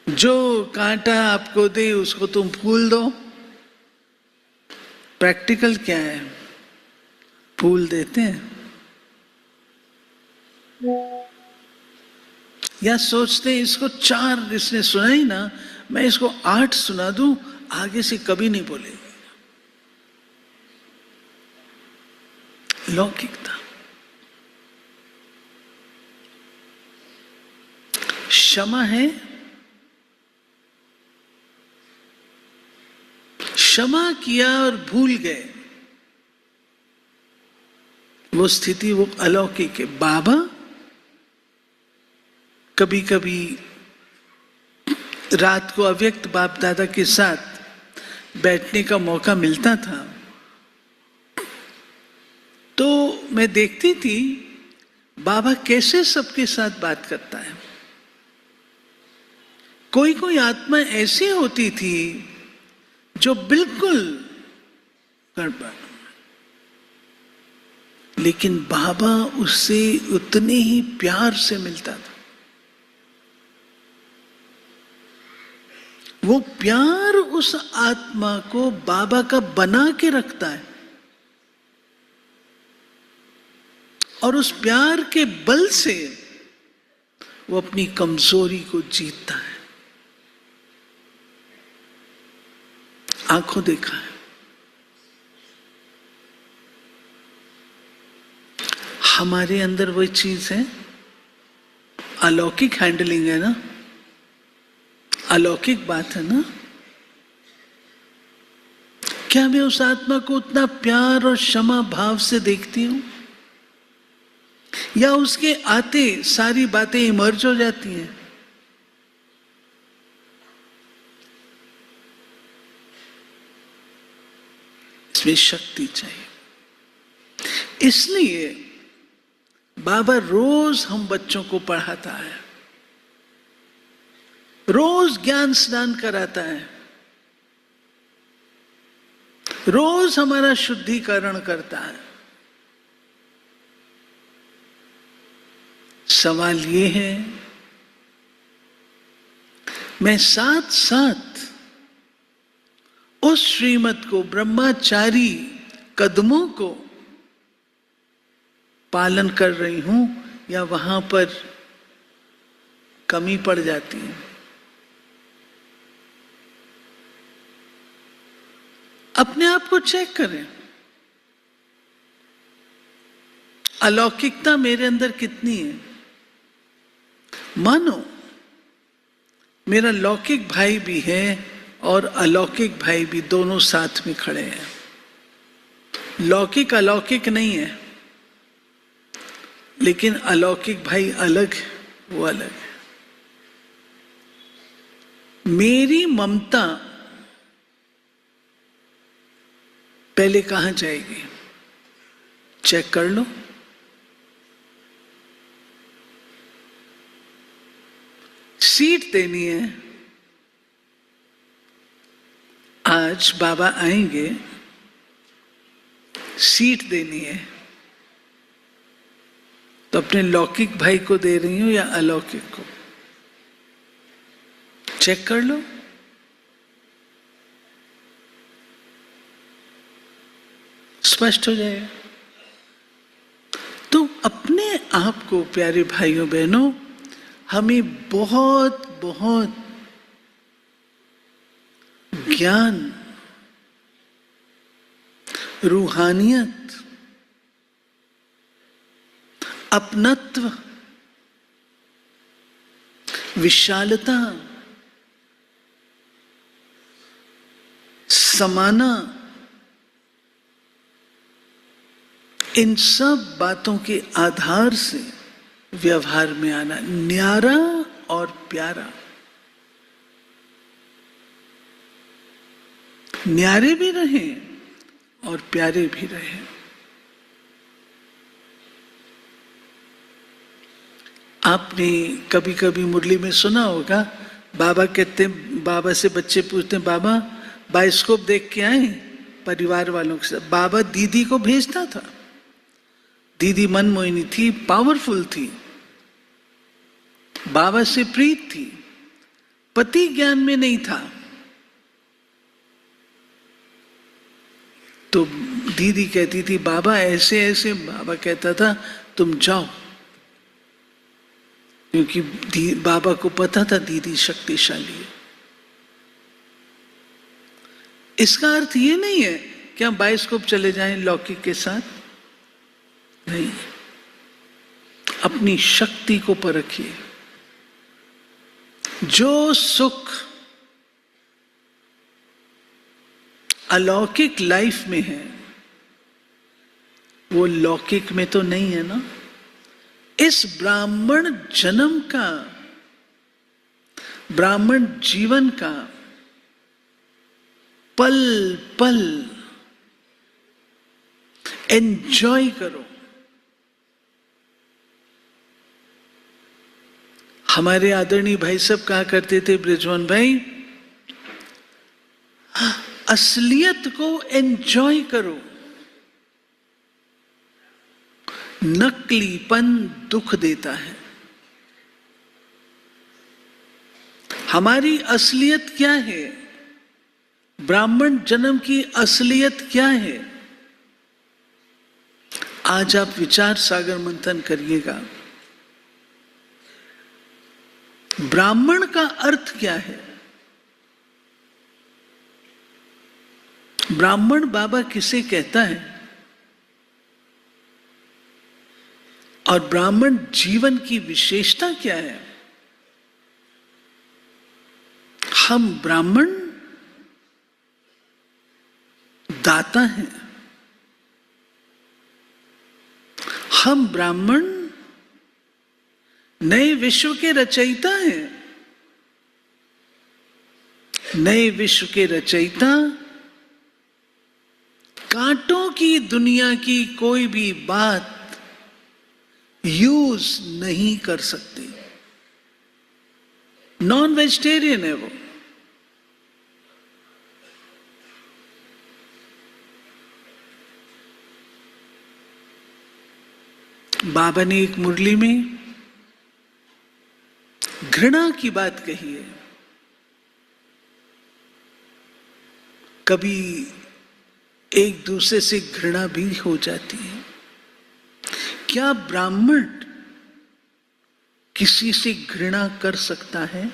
जो कांटा आपको दे उसको तुम फूल दो। प्रैक्टिकल क्या है? फूल देते हैं या सोचते हैं इसको 4 इसने सुनाई ना, मैं इसको 8 सुना दूं, आगे से कभी नहीं बोलेगी। लौकिकता। क्षमा है, क्षमा किया और भूल गए, वो स्थिति वो अलौकिक है। बाबा कभी कभी रात को अव्यक्त बाप दादा के साथ बैठने का मौका मिलता था, तो मैं देखती थी बाबा कैसे सबके साथ बात करता है। कोई कोई आत्मा ऐसी होती थी जो बिल्कुल गड़बड़, लेकिन बाबा उससे उतने ही प्यार से मिलता था। वो प्यार उस आत्मा को बाबा का बना के रखता है और उस प्यार के बल से वो अपनी कमजोरी को जीतता है। आंखों देखा है, हमारे अंदर वही चीज है, अलौकिक हैंडलिंग है ना, अलौकिक बात है ना। क्या मैं उस आत्मा को उतना प्यार और क्षमा भाव से देखती हूं, या उसके आते सारी बातें इमर्ज हो जाती हैं? इसमें शक्ति चाहिए। इसलिए बाबा रोज हम बच्चों को पढ़ाता है, रोज ज्ञान स्नान कराता है, रोज हमारा शुद्धिकरण करता है। सवाल ये है, मैं साथ साथ उस श्रीमत को, ब्रह्मचारी कदमों को पालन कर रही हूं या वहां पर कमी पड़ जाती है? अपने आप को चेक करें, अलौकिकता मेरे अंदर कितनी है। मानो मेरा लौकिक भाई भी है और अलौकिक भाई भी, दोनों साथ में खड़े हैं। लौकिक अलौकिक नहीं है, लेकिन अलौकिक भाई अलग है, वो अलग है। मेरी ममता पहले कहां जाएगी? चेक कर लो। सीट देनी है। आज बाबा आएंगे, सीट देनी है, तो अपने लौकिक भाई को दे रही हूं या अलौकिक को? चेक कर लो। स्पष्ट हो जाएगा। तो अपने आप को, प्यारे भाइयों बहनों, हमें बहुत बहुत ज्ञान, रूहानियत, अपनत्व, विशालता, समाना, इन सब बातों के आधार से व्यवहार में आना, न्यारा और प्यारा। न्यारे भी रहें और प्यारे भी रहें। आपने कभी कभी मुरली में सुना होगा, बाबा कहते हैं, बाबा से बच्चे पूछते हैं, बाबा बायोस्कोप देख के आए परिवार वालों के साथ? बाबा दीदी को भेजता था। दीदी मनमोहिनी थी, पावरफुल थी, बाबा से प्रीत थी, पति ज्ञान में नहीं था। तो दीदी कहती थी बाबा ऐसे ऐसे, बाबा कहता था तुम जाओ, क्योंकि बाबा को पता था दीदी शक्तिशाली है। इसका अर्थ ये नहीं है कि हम बायोस्कोप चले जाएं लौकिक के साथ, नहीं। अपनी शक्ति को परखिए। जो सुख अलौकिक लाइफ में है वो लौकिक में तो नहीं है ना। इस ब्राह्मण जन्म का, ब्राह्मण जीवन का पल पल एंजॉय करो। हमारे आदरणीय भाई सब कहा करते थे, ब्रिजवान भाई, असलियत को एंजॉय करो, नकलीपन दुख देता है। हमारी असलियत क्या है? ब्राह्मण जन्म की असलियत क्या है? आज आप विचार सागर मंथन करिएगा। ब्राह्मण का अर्थ क्या है? ब्राह्मण बाबा किसे कहता है? और ब्राह्मण जीवन की विशेषता क्या है? हम ब्राह्मण दाता हैं। हम ब्राह्मण नए विश्व के रचयिता हैं। नए विश्व के रचयिता कांटों की दुनिया की कोई भी बात यूज नहीं कर सकते। नॉन वेजिटेरियन है वो। बाबा ने एक मुरली में घृणा की बात कही है। कभी एक दूसरे से घृणा भी हो जाती है। क्या ब्राह्मण किसी से घृणा कर सकता है?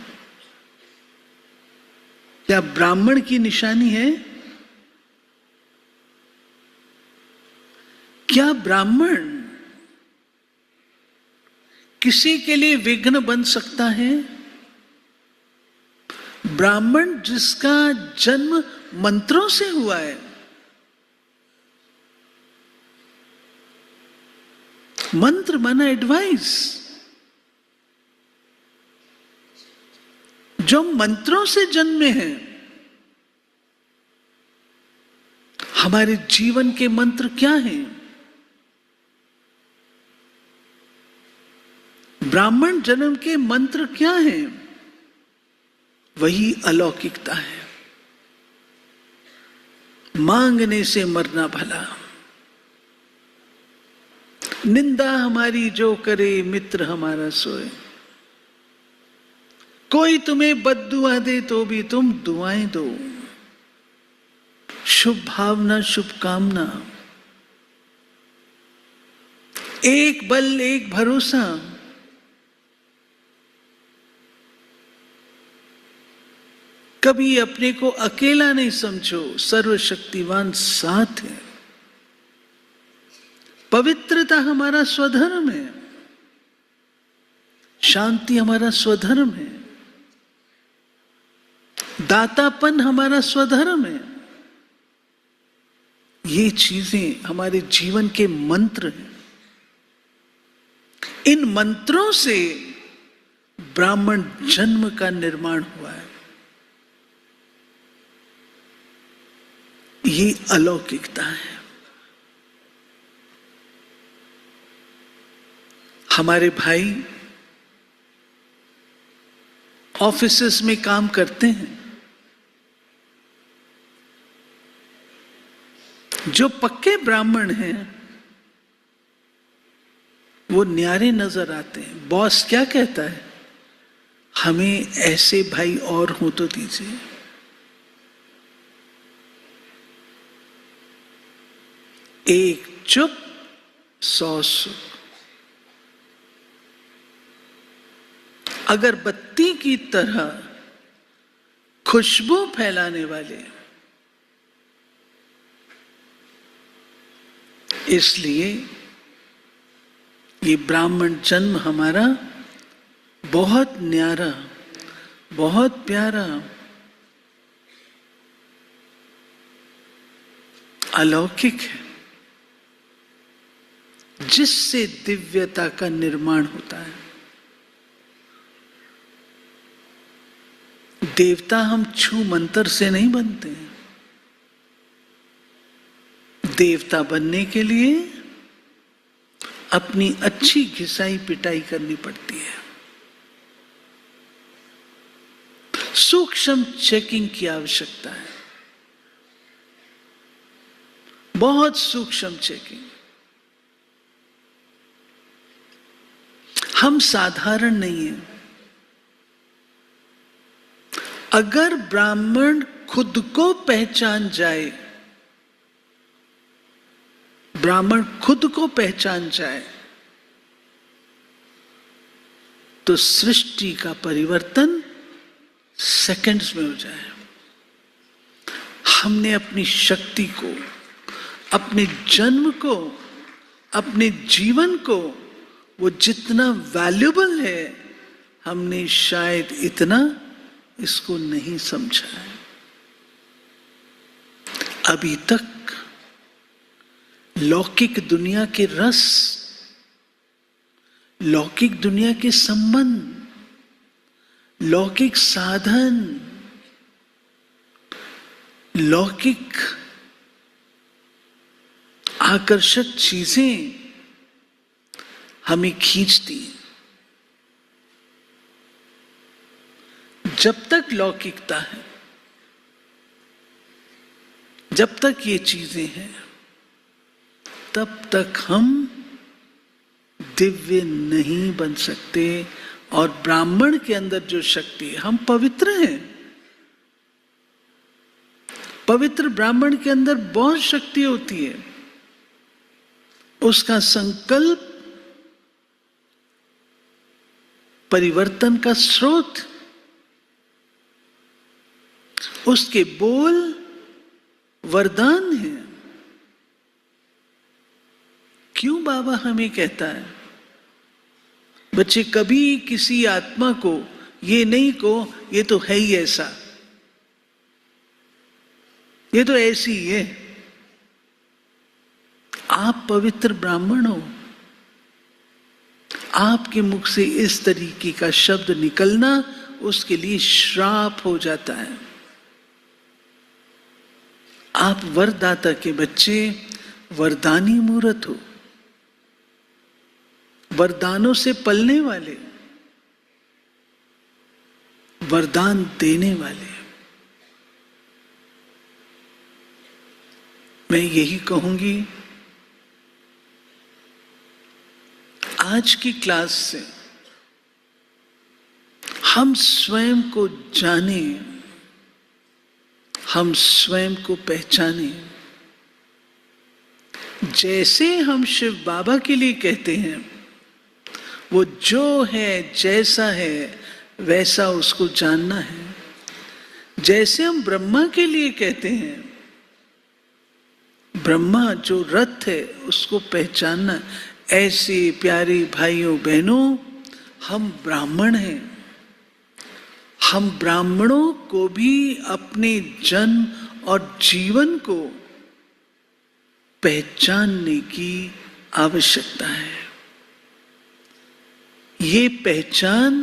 क्या ब्राह्मण की निशानी है? क्या ब्राह्मण किसी के लिए विघ्न बन सकता है? ब्राह्मण जिसका जन्म मंत्रों से हुआ है, मंत्र माना एडवाइस, जो मंत्रों से जन्मे हैं। हमारे जीवन के मंत्र क्या हैं? ब्राह्मण जन्म के मंत्र क्या हैं? वही अलौकिकता है। मांगने से मरना भला, निंदा हमारी जो करे मित्र हमारा सोए। कोई तुम्हें बद्दुआ दे तो भी तुम दुआएं दो। शुभ भावना शुभकामना, एक बल एक भरोसा। कभी अपने को अकेला नहीं समझो, सर्वशक्तिवान साथ है। पवित्रता हमारा स्वधर्म है। शांति हमारा स्वधर्म है। दातापन हमारा स्वधर्म है। ये चीजें हमारे जीवन के मंत्र हैं। इन मंत्रों से ब्राह्मण जन्म का निर्माण हुआ है। ये अलौकिकता है। हमारे भाई ऑफिसेस में काम करते हैं, जो पक्के ब्राह्मण हैं वो न्यारे नजर आते हैं। बॉस क्या कहता है? हमें ऐसे भाई और हो तो दीजिए। एक चुप 100 सुख। अगरबत्ती की तरह खुशबू फैलाने वाले। इसलिए ये ब्राह्मण जन्म हमारा बहुत न्यारा, बहुत प्यारा, अलौकिक है, जिससे दिव्यता का निर्माण होता है। देवता हम छू मंत्र से नहीं बनते हैं। देवता बनने के लिए अपनी अच्छी घिसाई पिटाई करनी पड़ती है। सूक्ष्म चेकिंग की आवश्यकता है, बहुत सूक्ष्म चेकिंग। हम साधारण नहीं हैं। अगर ब्राह्मण खुद को पहचान जाए, ब्राह्मण खुद को पहचान जाए, तो सृष्टि का परिवर्तन सेकंड्स में हो जाए। हमने अपनी शक्ति को, अपने जन्म को, अपने जीवन को, वो जितना वैल्यूबल है, हमने शायद इतना इसको नहीं समझा है। अभी तक लौकिक दुनिया के रस, लौकिक दुनिया के संबंध, लौकिक साधन, लौकिक आकर्षक चीजें हमें खींचती। जब तक लौकिकता है, जब तक ये चीजें हैं, तब तक हम दिव्य नहीं बन सकते। और ब्राह्मण के अंदर जो शक्ति है, हम पवित्र हैं। पवित्र ब्राह्मण के अंदर बहुत शक्ति होती है। उसका संकल्प परिवर्तन का स्रोत, उसके बोल वरदान है। क्यों बाबा हमें कहता है, बच्चे कभी किसी आत्मा को ये नहीं कहो ये तो है ही ऐसा, ये तो ऐसी ही है। आप पवित्र ब्राह्मण हो, आपके मुख से इस तरीके का शब्द निकलना उसके लिए श्राप हो जाता है। आप वरदाता के बच्चे, वरदानी मूर्त हो, वरदानों से पलने वाले, वरदान देने वाले। मैं यही कहूंगी, आज की क्लास से हम स्वयं को जाने, हम स्वयं को पहचाने। जैसे हम शिव बाबा के लिए कहते हैं, वो जो है, जैसा है, वैसा उसको जानना है। जैसे हम ब्रह्मा के लिए कहते हैं, ब्रह्मा जो रथ है उसको पहचानना। ऐसे प्यारे भाइयों बहनों, हम ब्राह्मण हैं। हम ब्राह्मणों को भी अपने जन्म और जीवन को पहचानने की आवश्यकता है। ये पहचान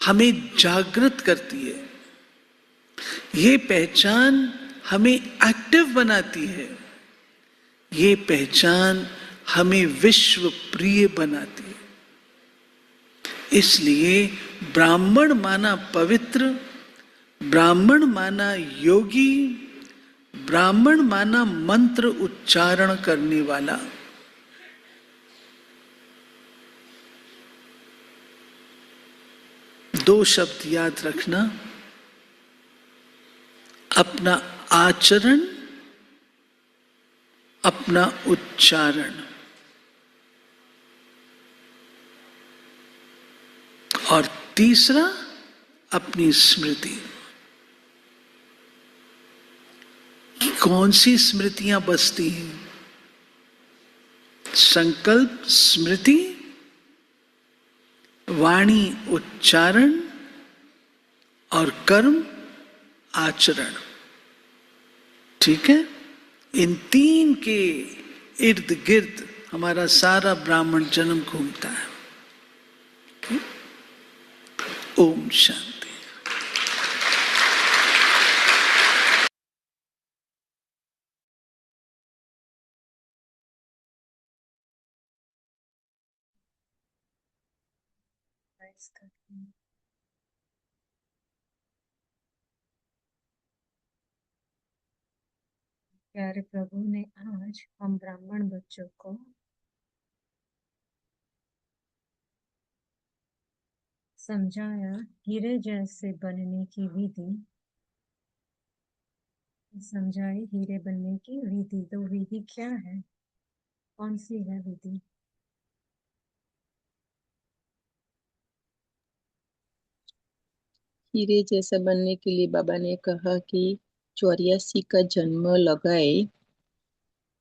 हमें जागृत करती है, ये पहचान हमें एक्टिव बनाती है, ये पहचान हमें विश्व प्रिय बनाती है। इसलिए ब्राह्मण माना पवित्र, ब्राह्मण माना योगी, ब्राह्मण माना मंत्र उच्चारण करने वाला। दो शब्द याद रखना, अपना आचरण, अपना उच्चारण, और तीसरा अपनी स्मृति। कौन सी स्मृतियां बसती हैं? संकल्प स्मृति, वाणी उच्चारण, और कर्म आचरण। ठीक है? इन तीन के इर्द गिर्द हमारा सारा ब्राह्मण जन्म घूमता है। ओम शांति। प्यारे प्रभु ने आज हम ब्राह्मण बच्चों को समझाया हीरे जैसे बनने की विधि। समझाए हीरे बनने की विधि। तो विधि क्या है, कौन सी है विधि? हीरे जैसा बनने के लिए बाबा ने कहा कि 84 का जन्म लगाए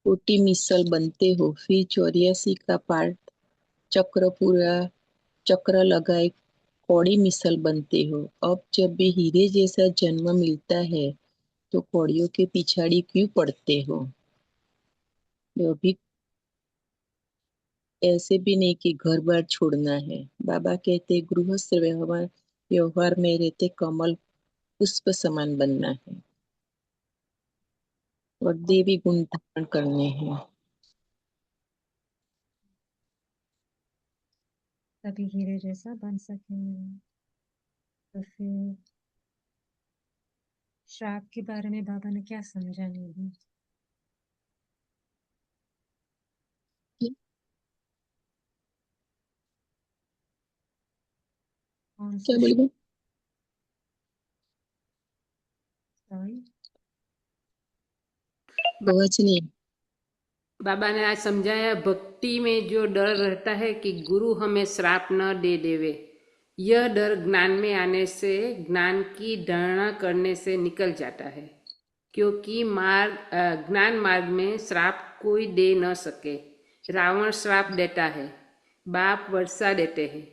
कोटि मिसल बनते हो, फिर 84 का पाठ चक्र पूरा चक्र लगाए कौड़ी मिसल बनते हो। अब जब भी हीरे जैसा जन्म मिलता है तो कौड़ियों के पिछाड़ी क्यों पड़ते हो? वो भी ऐसे भी नहीं कि घर बार छोड़ना है। बाबा कहते गृहस्थ व्यवहार में रहते कमल पुष्प समान बनना है और देवी गुण धारण करने हैं। तभी हीरे जैसा बन सकेंगे। तो फिर श्राप के बारे में बाबा ने क्या समझाने दी? कौन क्या सा बोलेगा? सॉरी, आवाज नहीं। बाबा ने आज समझाया भक्ति में जो डर रहता है कि गुरु हमें श्राप न दे देवे, यह डर ज्ञान में आने से, ज्ञान की धारणा करने से निकल जाता है। क्योंकि ज्ञान मार्ग में श्राप कोई दे न सके। रावण श्राप देता है, बाप वर्षा देते हैं।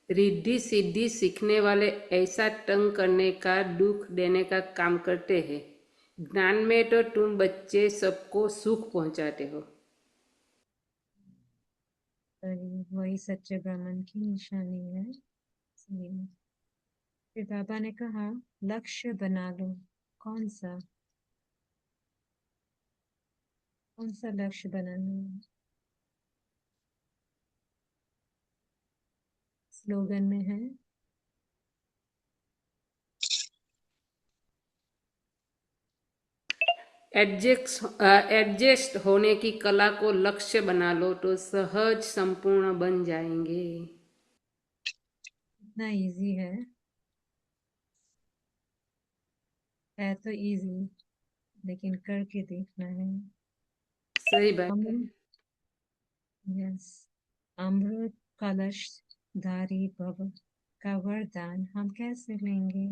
रिद्धि सिद्धि सीखने वाले ऐसा तंग करने का, दुख देने का काम करते हैं। ज्ञान में तो तुम बच्चे सबको सुख पहुंचाते हो। वही सच्चे ब्राह्मण की निशानी है। फिर बाबा ने कहा लक्ष्य बना लो। कौन सा लक्ष्य बनाना है? स्लोगन में है एडजस्ट होने की कला को लक्ष्य बना लो तो सहज संपूर्ण बन जाएंगे। इतना इजी है तो इजी, लेकिन करके देखना है। सही बात है। यस, अमृत कलश धारी भव का वरदान हम कैसे लेंगे?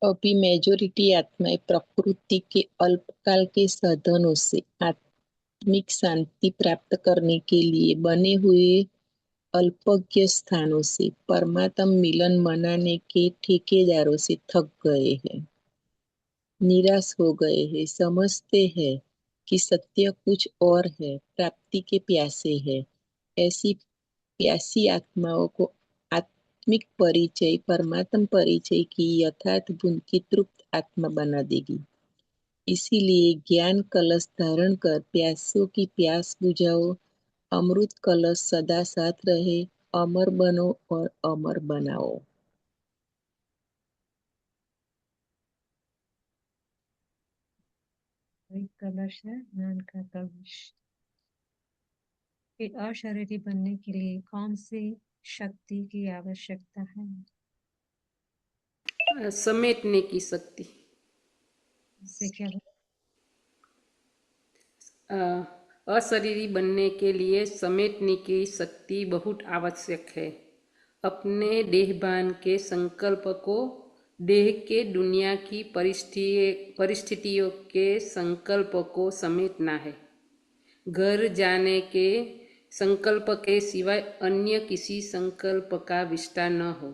अभी मेजोरिटी आत्माएं प्रकृति के अल्पकाल के साधनों से आत्मिक शांति प्राप्त करने के लिए बने हुए अल्पज्ञ स्थानों से परमात्म मिलन मनाने के ठेकेदारों से थक गए हैं, निराश हो गए हैं, समझते हैं कि सत्य कुछ और है, प्राप्ति के प्यासे हैं। ऐसी प्यासी आत्माओं को आत्मिक परिचय, परमात्म परिचय की यथार्थ गुण की तृप्त आत्मा बना देगी। इसीलिए ज्ञान कलश धारण कर प्यासों की प्यास बुझाओ, अमृत कलश सदा साथ रहे, अमर बनो और अमर बनाओ। वही कलश है, ज्ञान का कलश। फिर अशरीरी बनने के लिए कौन सी शक्ति की आवश्यकता है? समेटने की शक्ति। इससे क्या अशरीरी बनने के लिए समेटने की शक्ति बहुत आवश्यक है। अपने देहभान के संकल्प को देह के दुनिया की परिस्थितियों के संकल्प को समेटना है। घर जाने के संकल्प के सिवाय अन्य किसी संकल्प का विस्तार न हो।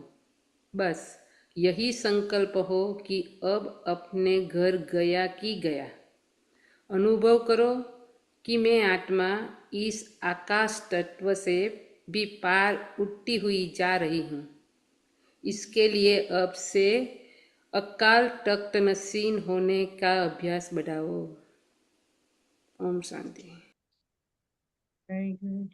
बस यही संकल्प हो कि अब अपने घर गया कि गया। अनुभव करो कि मैं आत्मा इस आकाश तत्व से भी पार उठती हुई जा रही हूँ। इसके लिए अब से अकाल तख्त नशीन होने का अभ्यास बढ़ाओ। ओम शांति। Very good.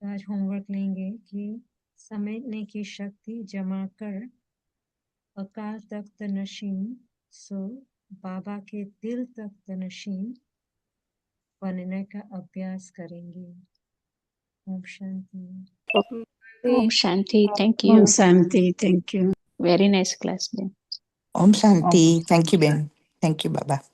आज होमवर्क लेंगे कि समेटने की शक्ति जमा कर अकाल तख्त नशीन सो बाबा के दिल तख्त नशीन बनने का अभ्यास करेंगे। Om Shanti. Om Shanti. Thank Om you. Shanti. Thank you. Very nice class, Ben. Om Shanti. Thank you, Ben. Thank you, Baba.